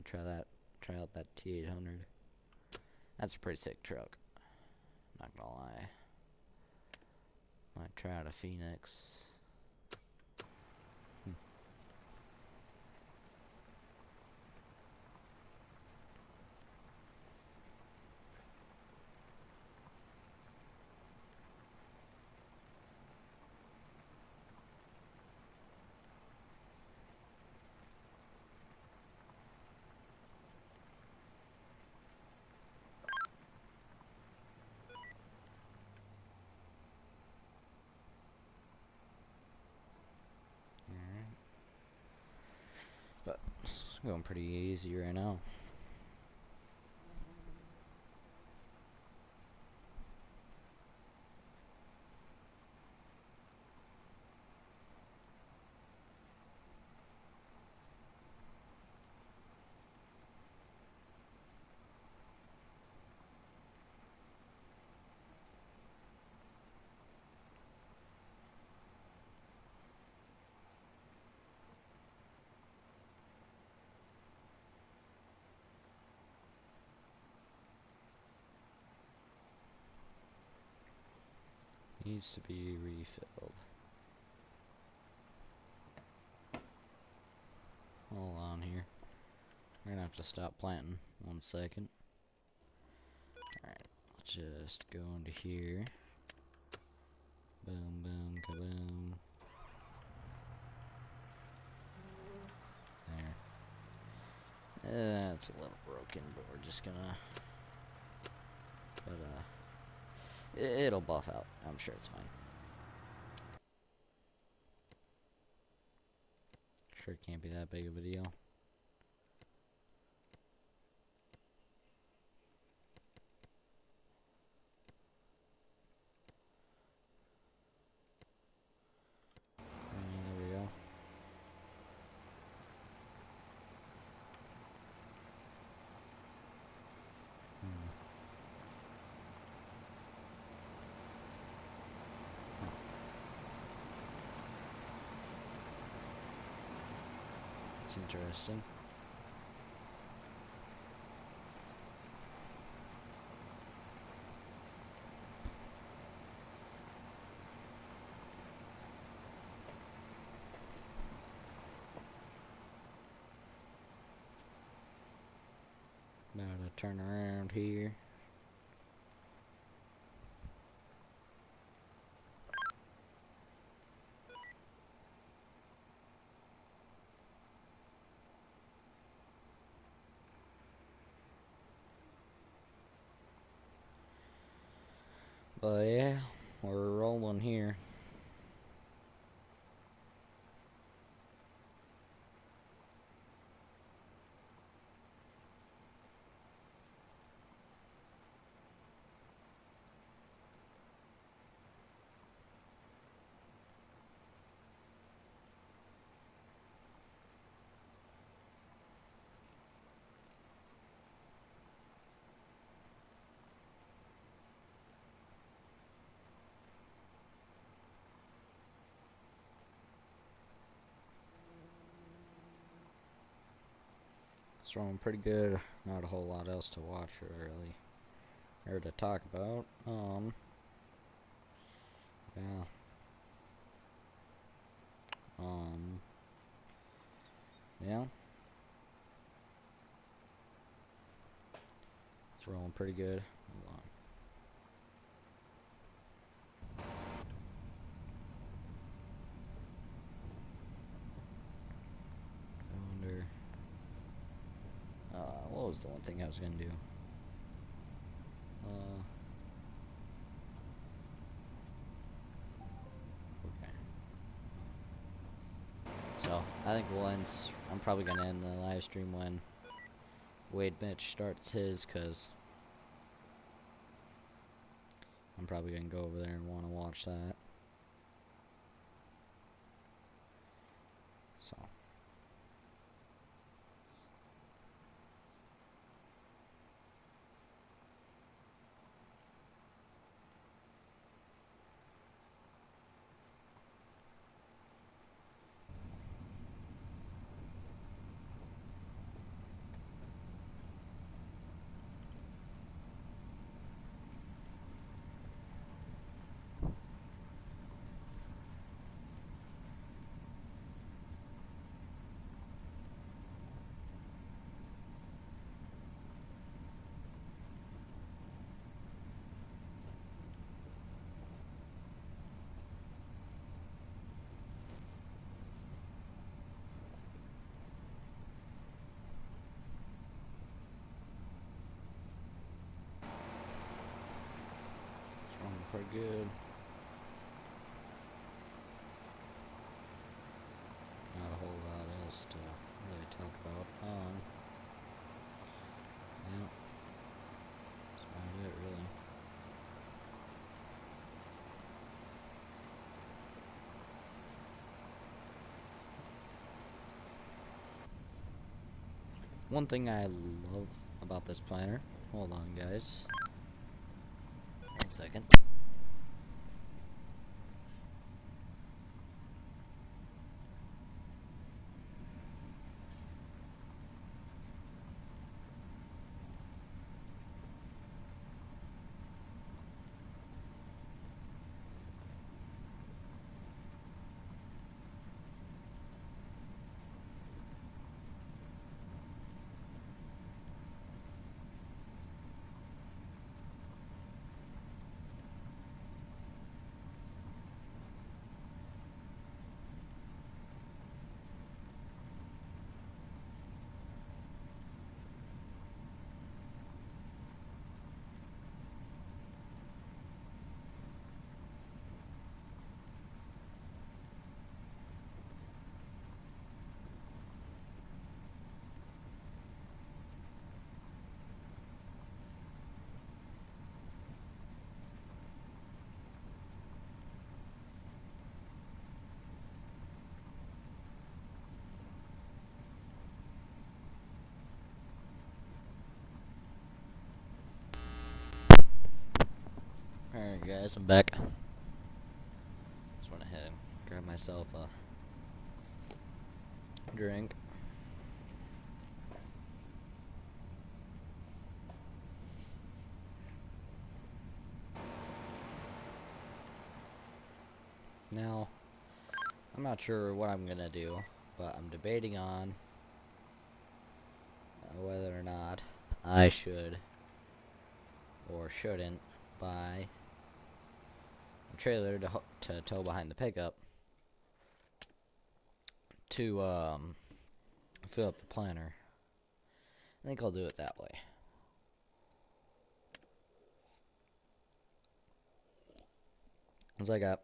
try out that T800. That's a pretty sick truck. Not gonna lie. Might try out a Phoenix. But it's going pretty easy right now. Needs to be refilled. Hold on here. We're gonna have to stop planting 1 second. Alright, let's just go into here. Boom, boom, kaboom. There. It's a little broken, but we're just gonna. But it'll buff out. I'm sure it's fine. Sure, it can't be that big of a deal. There we go. That's interesting. Now to turn around here. But yeah, we're rolling here. It's rolling pretty good. Not a whole lot else to watch really, or to talk about. Yeah. Yeah. It's rolling pretty good. Hold on. I wonder. What was the one thing I was gonna do? Okay. So I think I'm probably gonna end the live stream when Wade Mitch starts his, cause I'm probably gonna go over there and want to watch that. So. Pretty good. Not a whole lot else to really talk about. Yeah, that's about it, really. One thing I love about this planner. Hold on, guys. 1 second. Alright, guys, I'm back. Just went ahead and grabbed myself a drink. Now, I'm not sure what I'm gonna do, but I'm debating on whether or not I should or shouldn't buy a trailer to tow behind the pickup to fill up the planner. I think I'll do it that way. Cause I got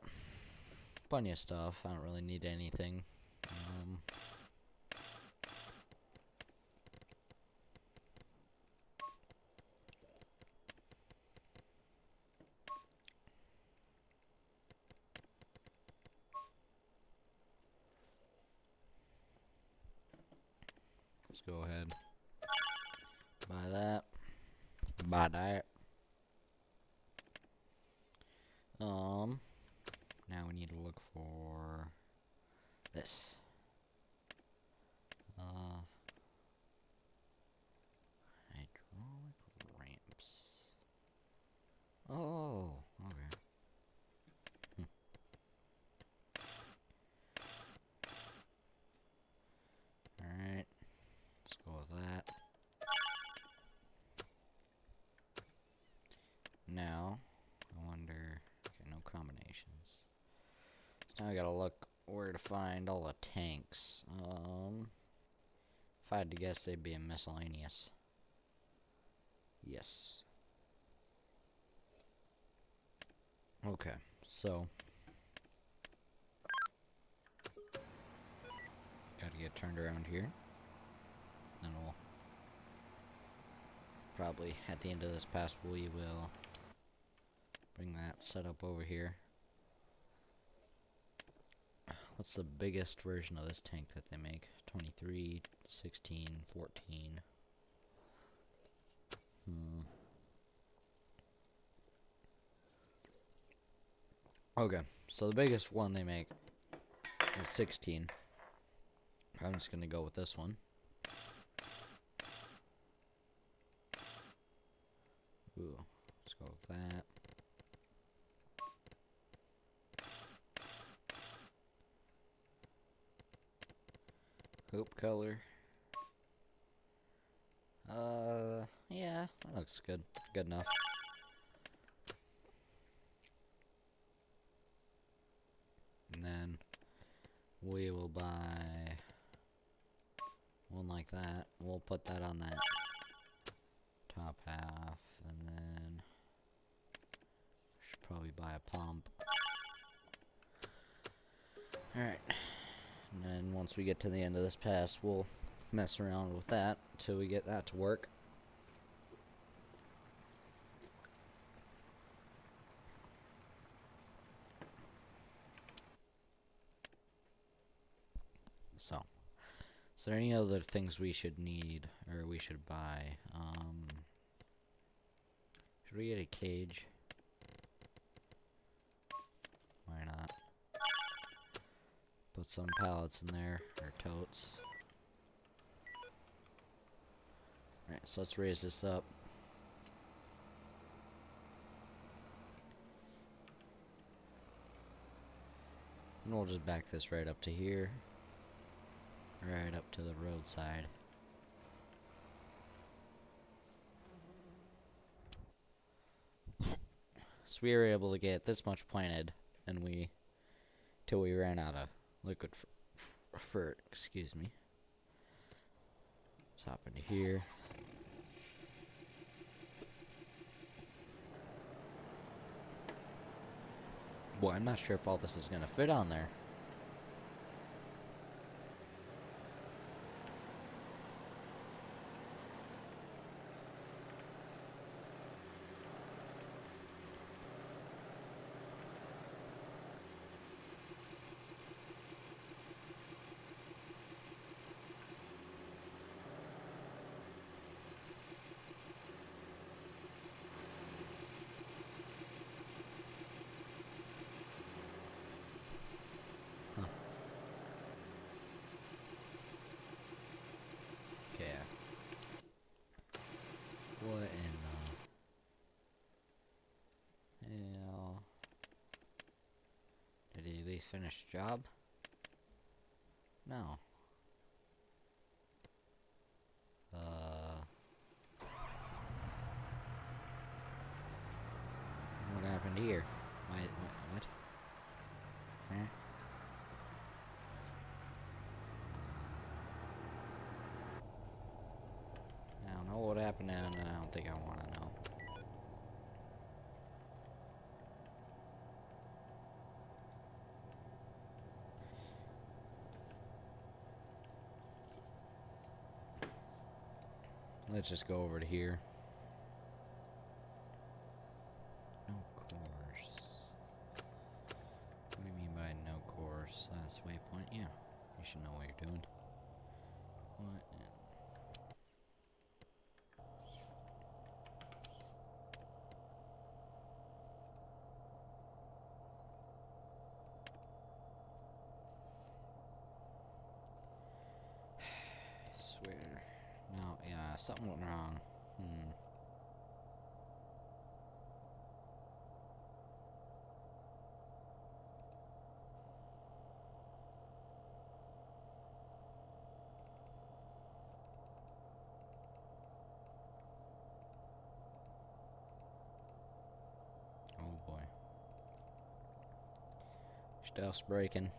plenty of stuff. I don't really need anything. Let's go ahead. Buy that. Buy that. Now we need to look for this. now, I wonder... Okay, no combinations. So now I gotta look where to find all the tanks. If I had to guess, they'd be in miscellaneous. Yes. Okay, so... Gotta get turned around here. Then we'll... Probably, at the end of this pass, we will... Bring that setup over here. What's the biggest version of this tank that they make? 23, 16, 14. Okay, so the biggest one they make is 16. I'm just gonna go with this one. Ooh, let's go with that. Hoop color. Yeah, that looks good. Good enough. And then we will buy one like that. We'll put that on that top half, and then should probably buy a pump. Alright. And then once we get to the end of this pass, we'll mess around with that until we get that to work. So, is there any other things we should need, or we should buy? Should we get a cage? Why not? Put some pallets in there, or totes. Alright, so let's raise this up. And we'll just back this right up to here. Right up to the roadside. So we were able to get this much planted, and till we ran out of liquid for excuse me. Let's hop into here. Boy, I'm not sure if all this is gonna fit on there. Okay. What in the hell? Did he at least finish the job? No. What happened here? What? Huh? I don't know what happened now, and I don't think I want to know. Let's just go over to here. No course. What do you mean by no course? That's waypoint? Yeah. You should know what you're doing. What? I swear. No, yeah, something went wrong. Stuff's breaking.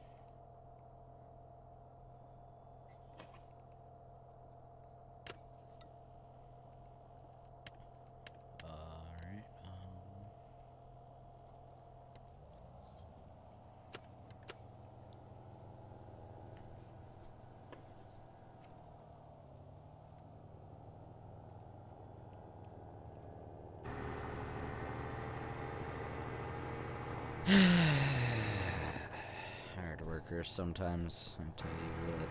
Alright, hard workers sometimes, I tell you what,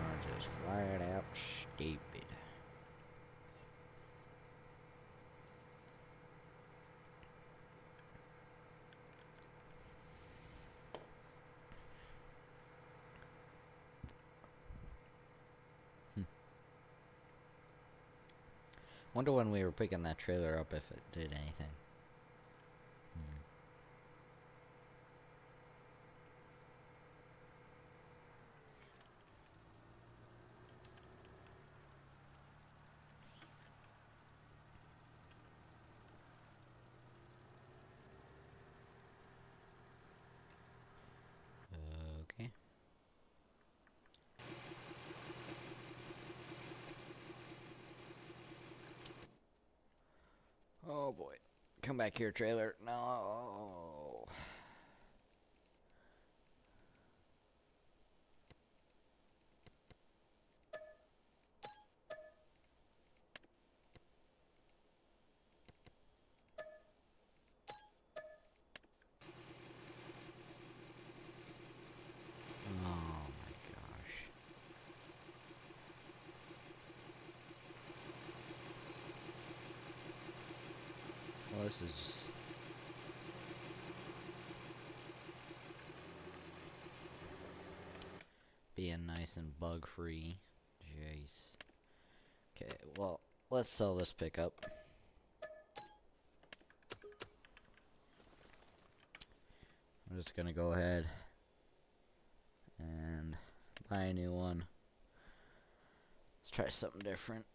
are just flat out stupid. Wonder when we were picking that trailer up if it did anything. Okay. Oh boy. Come back here, trailer. No. Oh my gosh. Well, this is just... being nice and bug-free. Jeez. Okay, well, let's sell this pickup. I'm just gonna go ahead and buy a new one. Let's try something different.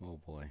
Oh boy.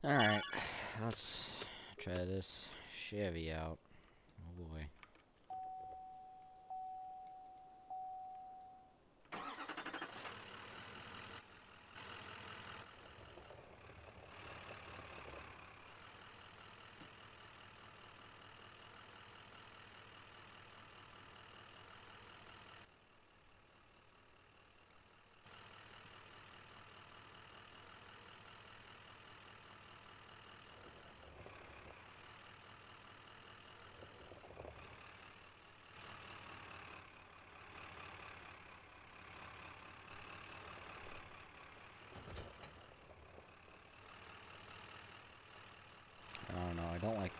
Alright, let's try this Chevy out. Oh boy.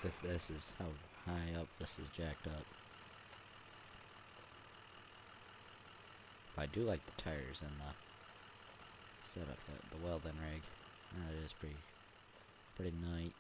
this is how high up this is jacked up. But I do like the tires and the setup, the welding rig. That is pretty neat.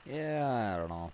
Yeah, I don't know.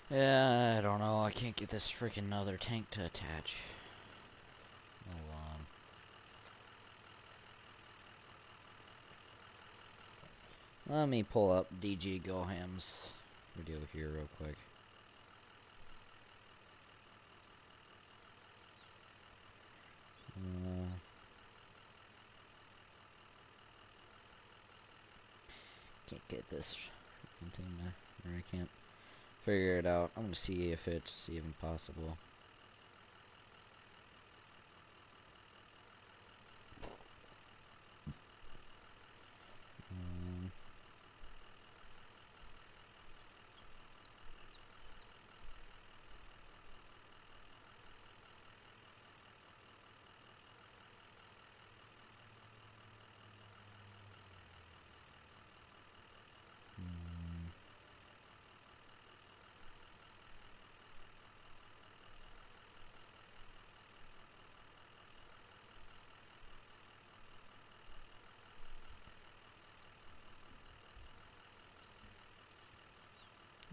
Yeah, I don't know. I can't get this freaking other tank to attach. Hold on. Let me pull up DG Goham's video here real quick. Can't get this freaking thing to, or I can't figure it out. I'm gonna see if it's even possible.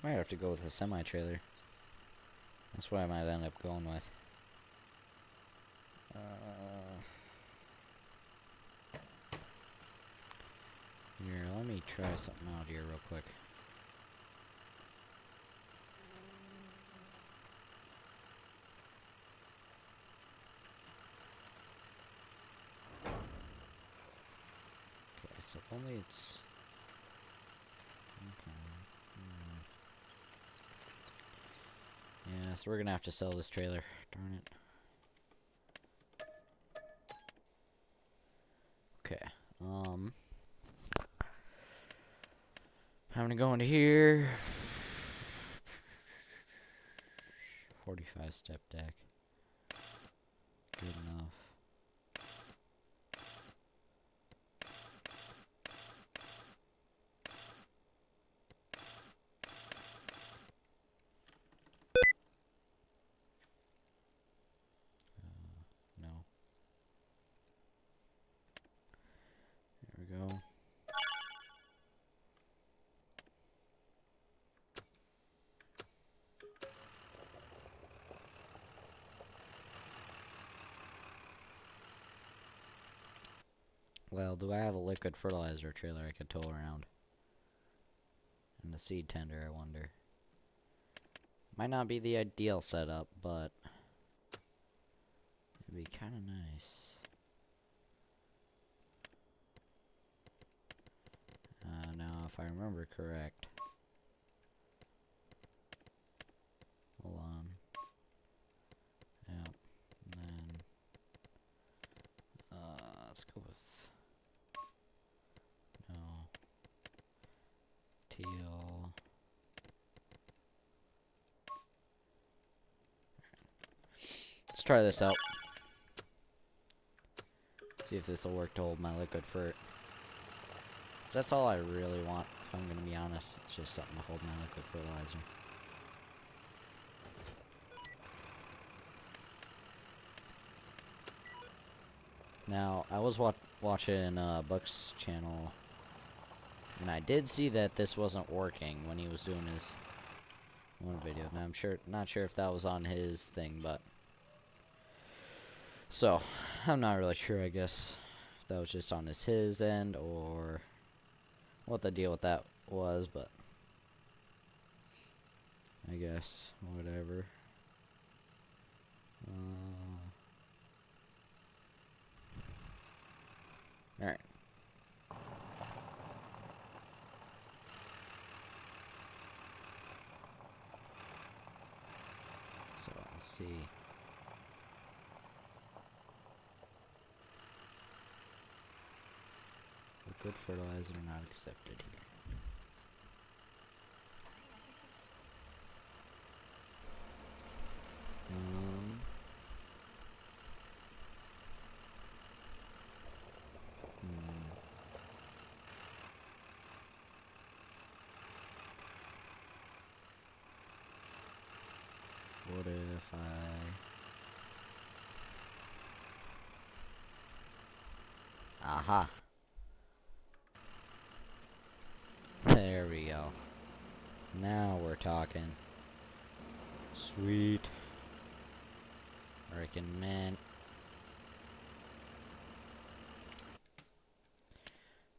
Might have to go with a semi-trailer. That's what I might end up going with. Here, let me try something out here real quick. apparently it's... Okay. Yeah, so we're gonna have to sell this trailer. Darn it. Okay. I'm gonna go into here. 45 step deck. Good enough. No. There we go. Well, do I have a liquid fertilizer trailer I could tow around? And the seed tender, I wonder. Might not be the ideal setup, but it'd be kind of nice. Now, if I remember correct. Hold on. Yep. And then, let's go with, no, teal. Let's try this out. See if this will work to hold my liquid fert. That's all I really want, if I'm gonna be honest. It's just something to hold my liquid fertilizer. Now, I was watching Buck's channel, and I did see that this wasn't working when he was doing his one video. Now, not sure if that was on his thing, but so I'm not really sure. I guess if that was just on his end or what the deal with that was, but I guess whatever. Alright. So, let's see. Liquid fertilizer not accepted here. What if Aha. There we go. Now we're talking. Sweet. Recommend.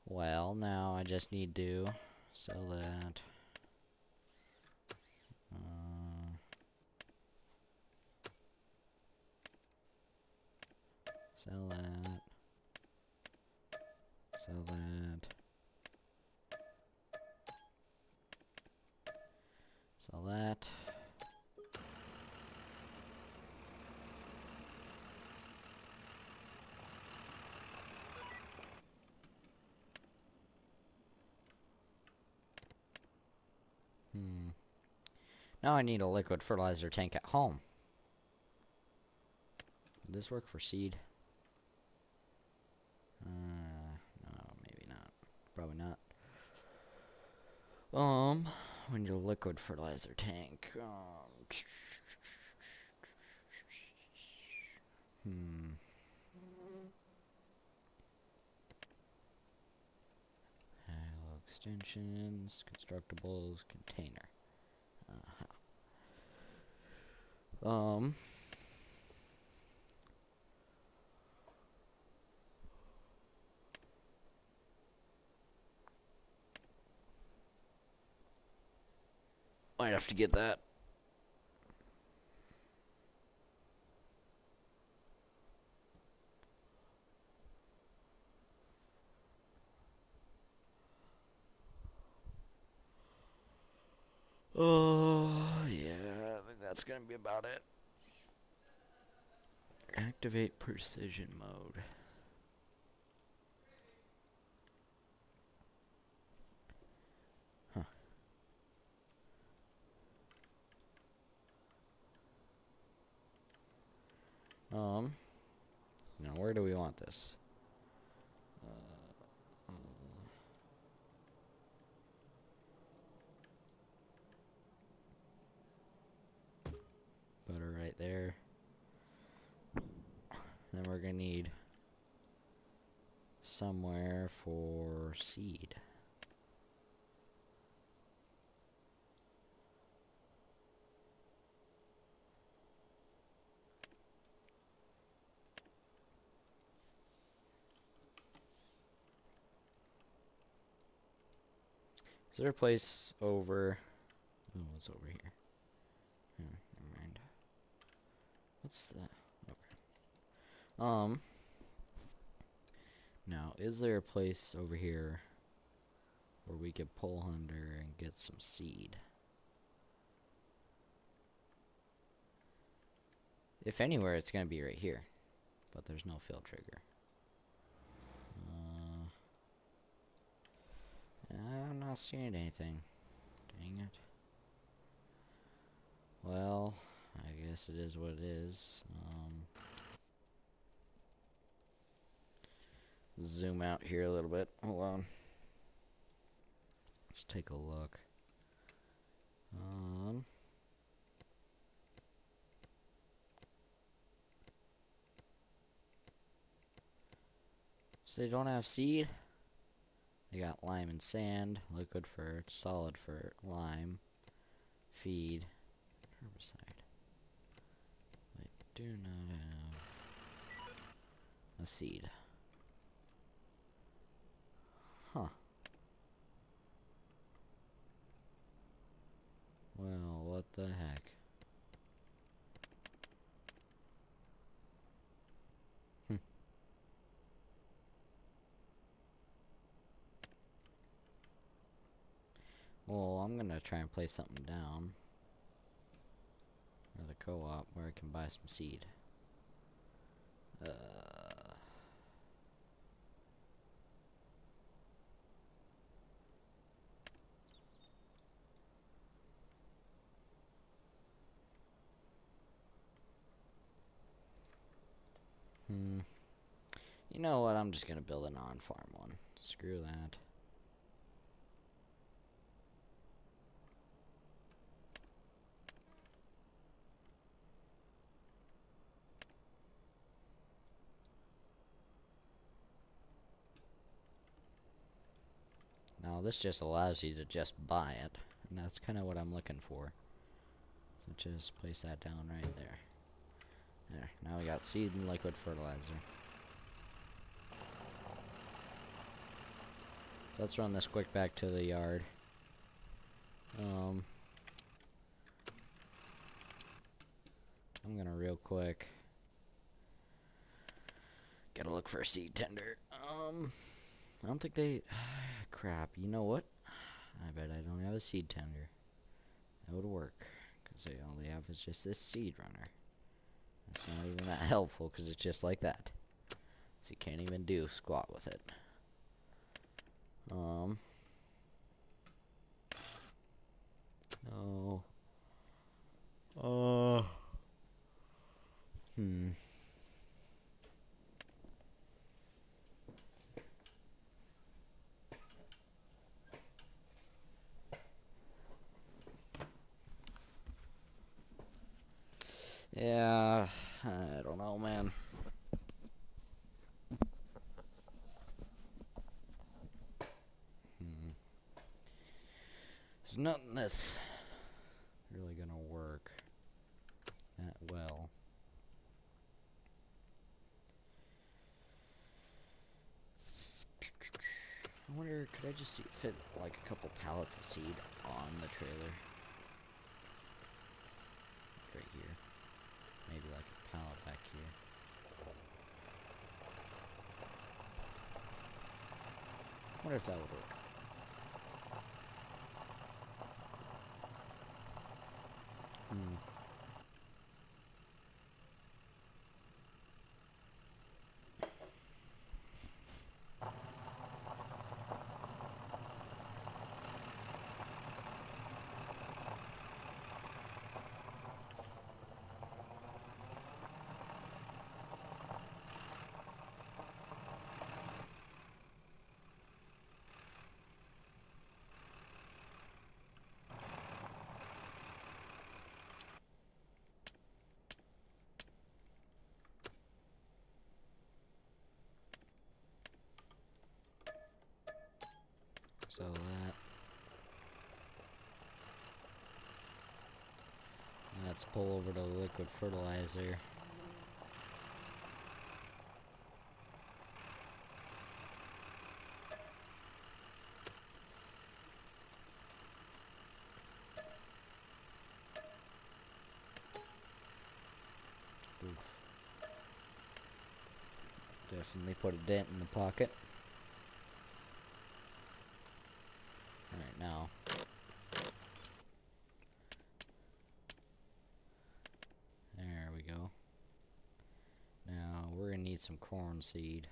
Well, now I just need to sell that. Sell that. Sell that. Sell that. Now I need a liquid fertilizer tank at home. Would this work for seed? No, maybe not. Probably not. We need a liquid fertilizer tank. Hello, extensions, constructibles, container. Might have to get that. Oh, yeah, I think that's gonna be about it. Activate precision mode. Huh. Now where do we want this? Put her right there. Then we're gonna need somewhere for seed. Is there a place over? Oh, what's over here? Never mind. What's that? Okay. Now, is there a place over here where we could pull under and get some seed? If anywhere, it's gonna be right here, but there's no fill trigger. I'm not seeing anything. Dang it. Well, I guess it is what it is. Zoom out here a little bit. Hold on. Let's take a look. So they don't have seed. They got lime and sand, liquid for solid for lime, feed, herbicide. They do not have a seed. Huh. Well, what the heck? Well, I'm gonna try and place something down for the co-op where I can buy some seed. You know what? I'm just gonna build a non-farm one. Screw that. Now this just allows you to just buy it, and that's kind of what I'm looking for. So just place that down right there. There. Now we got seed and liquid fertilizer. So let's run this quick back to the yard. I'm gonna real quick gotta look for a seed tender. I don't think they crap, you know what? I bet I don't have a seed tender. That would work, because all they have is just this seed runner. It's not even that helpful, because it's just like that. So you can't even do squat with it. No. Yeah, I don't know, man. There's nothing that's really gonna work that well. I wonder, could I just fit like a couple pallets of seed on the trailer? Right here. Maybe like a pallet back here. I wonder if that would work. let's pull over to liquid fertilizer. Oof. Definitely put a dent in the pocket. Alright, now. There we go. Now, we're gonna need some corn seed.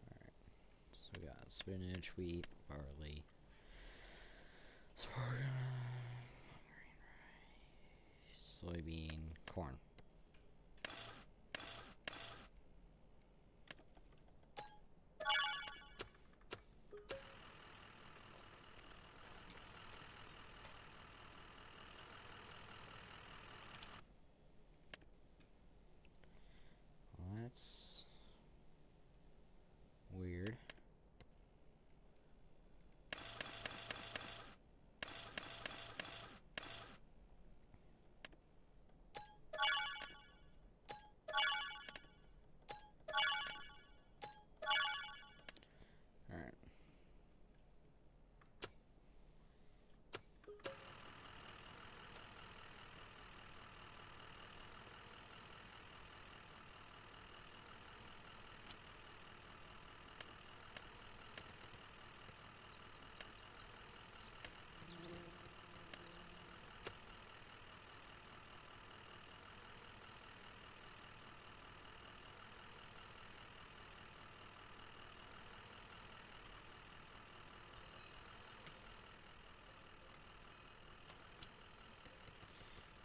Alright. So we got spinach, wheat, barley, soybean, corn. Well, that's weird. Alright.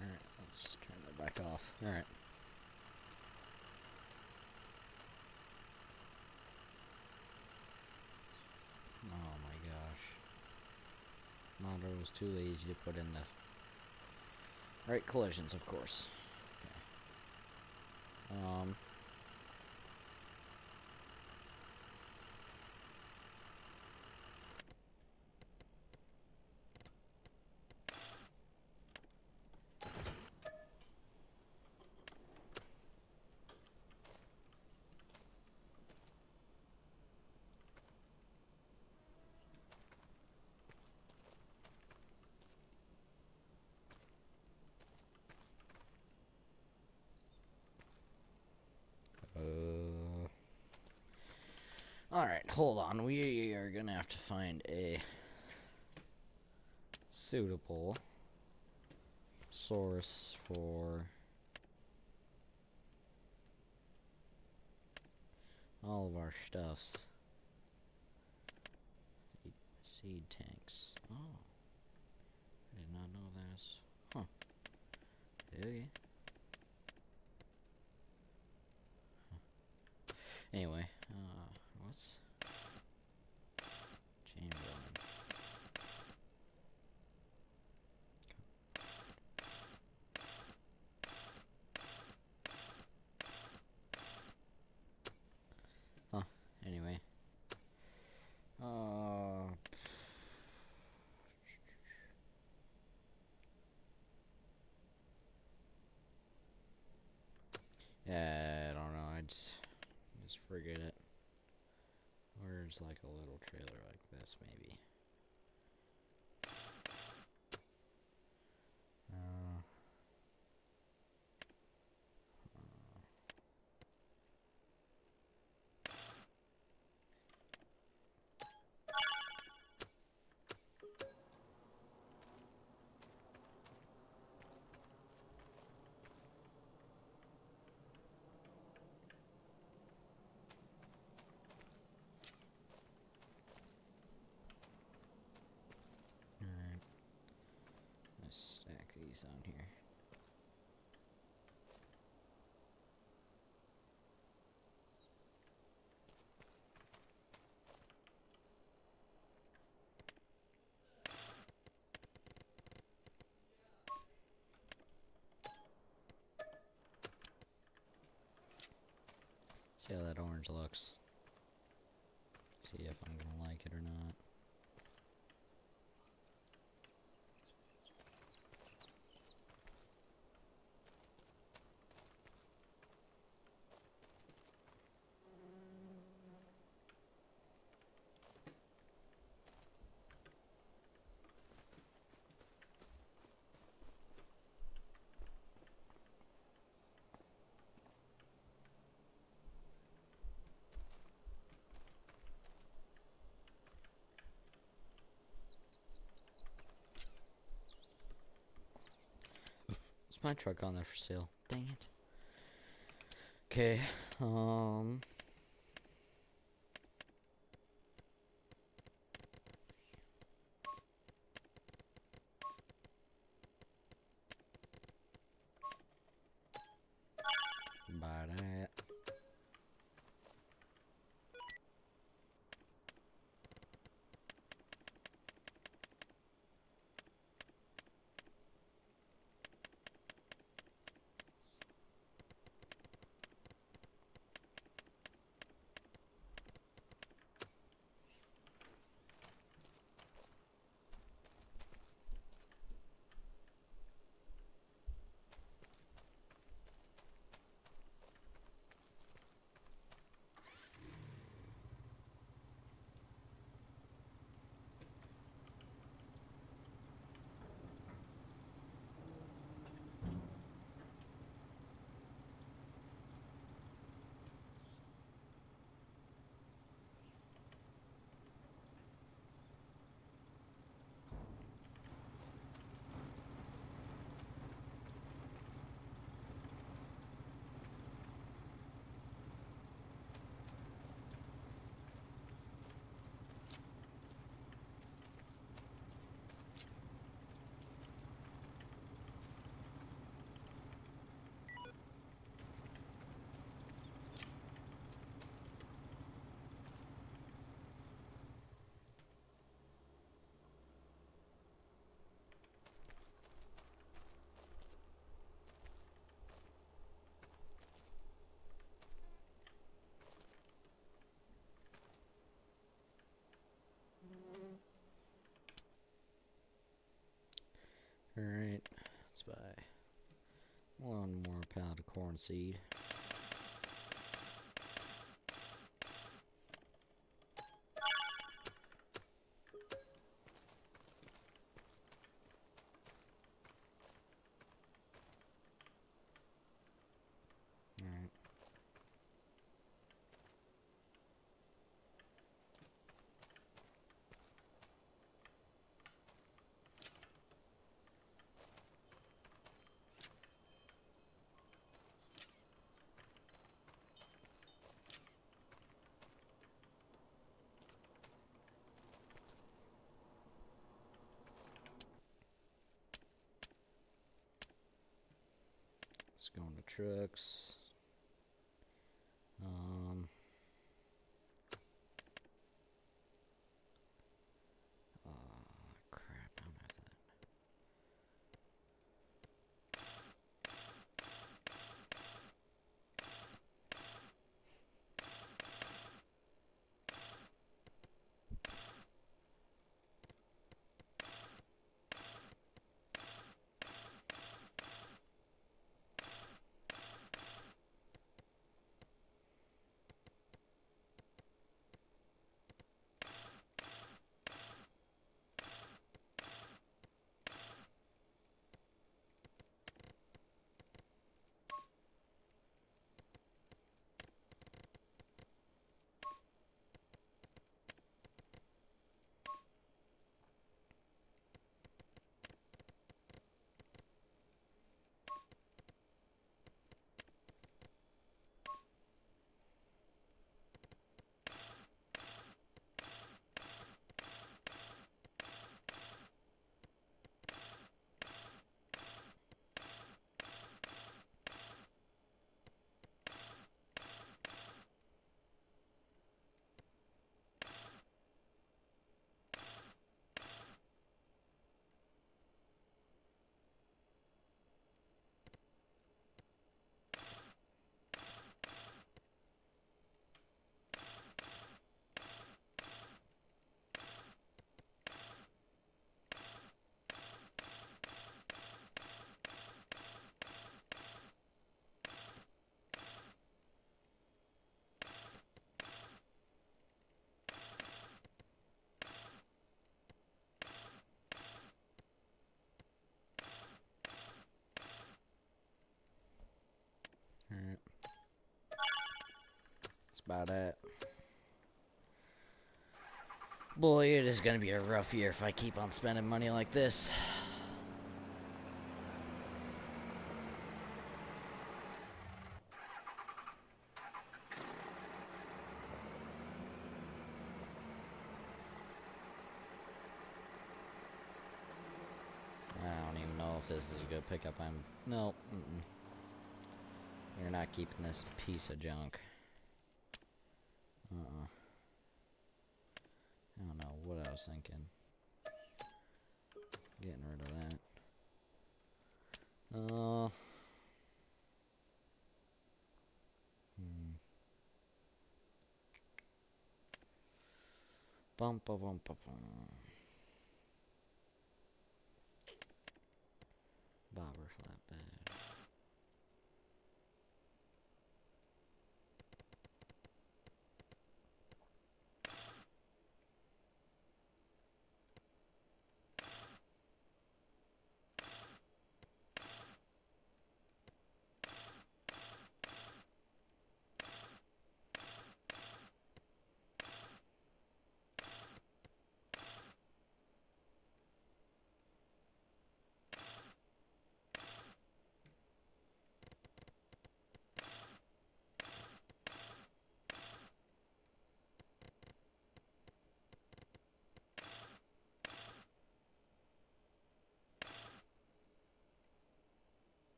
Alright, let's turn that back off. Alright. Oh my gosh. Modder was too lazy to put in the right collisions, of course. Okay. Alright, hold on. We are gonna have to find a suitable source for all of our stuffs. Seed tanks. Oh. I did not know this. Huh. Okay. Huh. Anyway, what's Chamberlain? Huh. Anyway. Yeah, I don't know. I'd just forget it. Where's like a little trailer like this, maybe? Alright. Let's stack these on here. See how that orange looks. See if I'm gonna like it or not. What's my truck on there for sale? Dang it. Okay, buy that. Alright, let's buy one more pound of corn seed. Alright. Let's go into trucks. Crap, I don't have that. Alright. That's about it. Boy, it is gonna be a rough year if I keep on spending money like this. know if this is a good pickup. No. You're not keeping this piece of junk. I don't know what I was thinking. Getting rid of that. Bum ba bum ba bum. Bobber flatbed.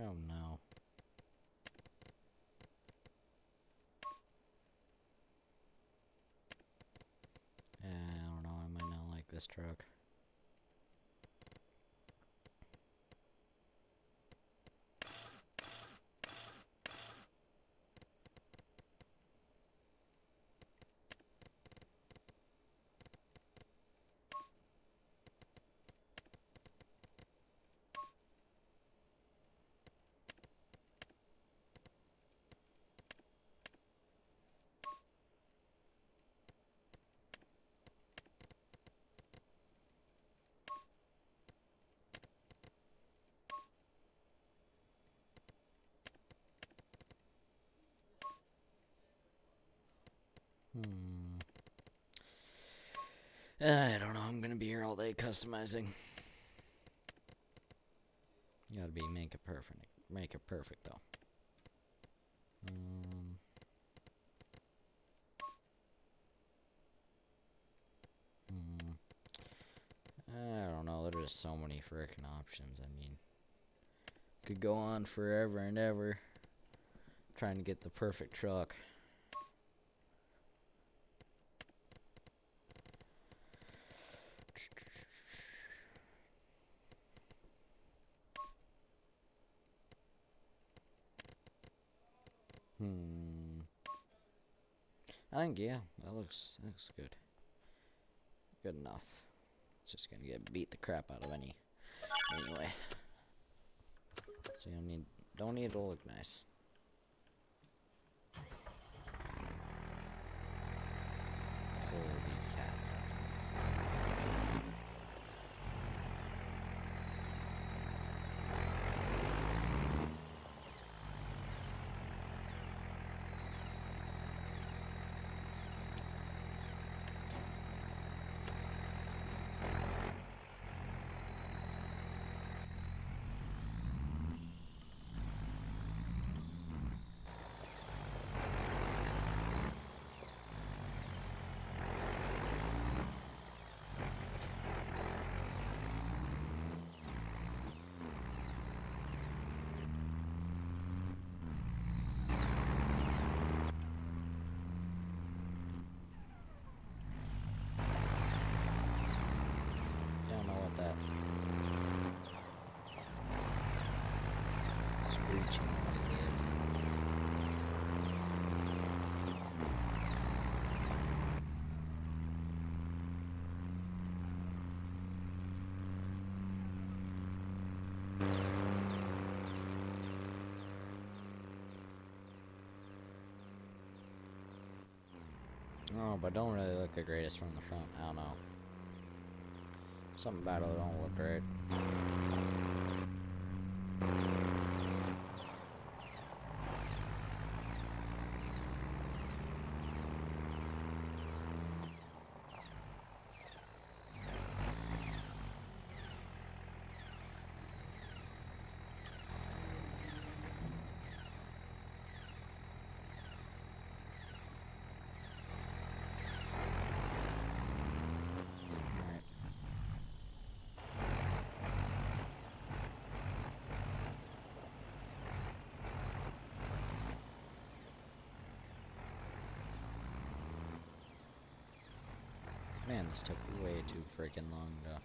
Oh no. I don't know, I might not like this truck. I don't know, I'm gonna be here all day customizing. You gotta be make it perfect. Make it perfect though. I don't know, there's just so many frickin' options. I mean, could go on forever and ever trying to get the perfect truck. I think, yeah, that looks good. Good enough. It's just gonna get beat the crap out of anyway. So you don't need it to look nice. Holy cats, that's screeching noise is. Oh, but don't really look the greatest from the front. I don't know. Something about it don't look great. Man, this took way too freaking long to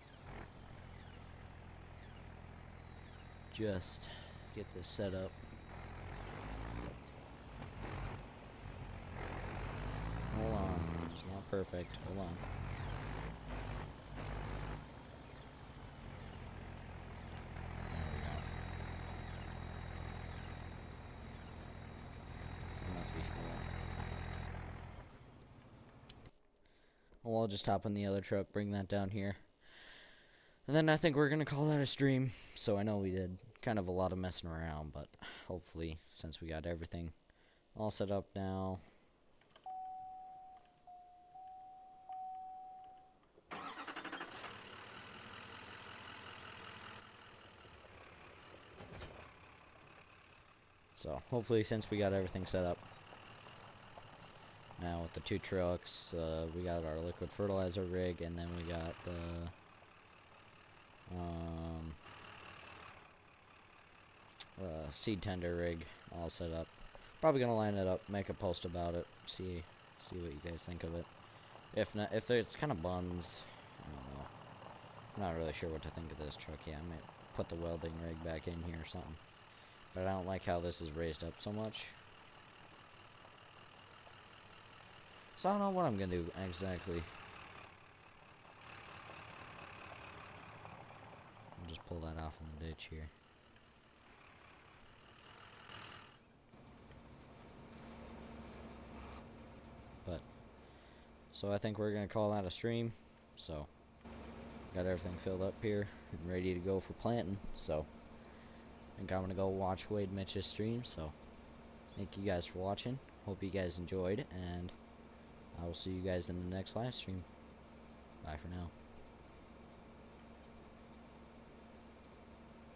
just get this set up. Hold on, it's not perfect. Hold on. There we go. So it must be full. Well, I'll just hop on the other truck, bring that down here. And then I think we're going to call that a stream. So I know we did kind of a lot of messing around, but hopefully, since we got everything all set up now. So hopefully, since we got everything set up. Now with the two trucks, we got our liquid fertilizer rig, and then we got the seed tender rig all set up. Probably gonna line it up, make a post about it, see what you guys think of it. If not, if it's kind of buns, I don't know. I'm not really sure what to think of this truck. Yeah, I might put the welding rig back in here or something. But I don't like how this is raised up so much. So I don't know what I'm gonna do exactly. I'll just pull that off in the ditch here. But, so I think we're gonna call that a stream. So, got everything filled up here and ready to go for planting. So, I think I'm gonna go watch Wade Mitch's stream. So, thank you guys for watching. Hope you guys enjoyed, and I will see you guys in the next live stream. Bye for now.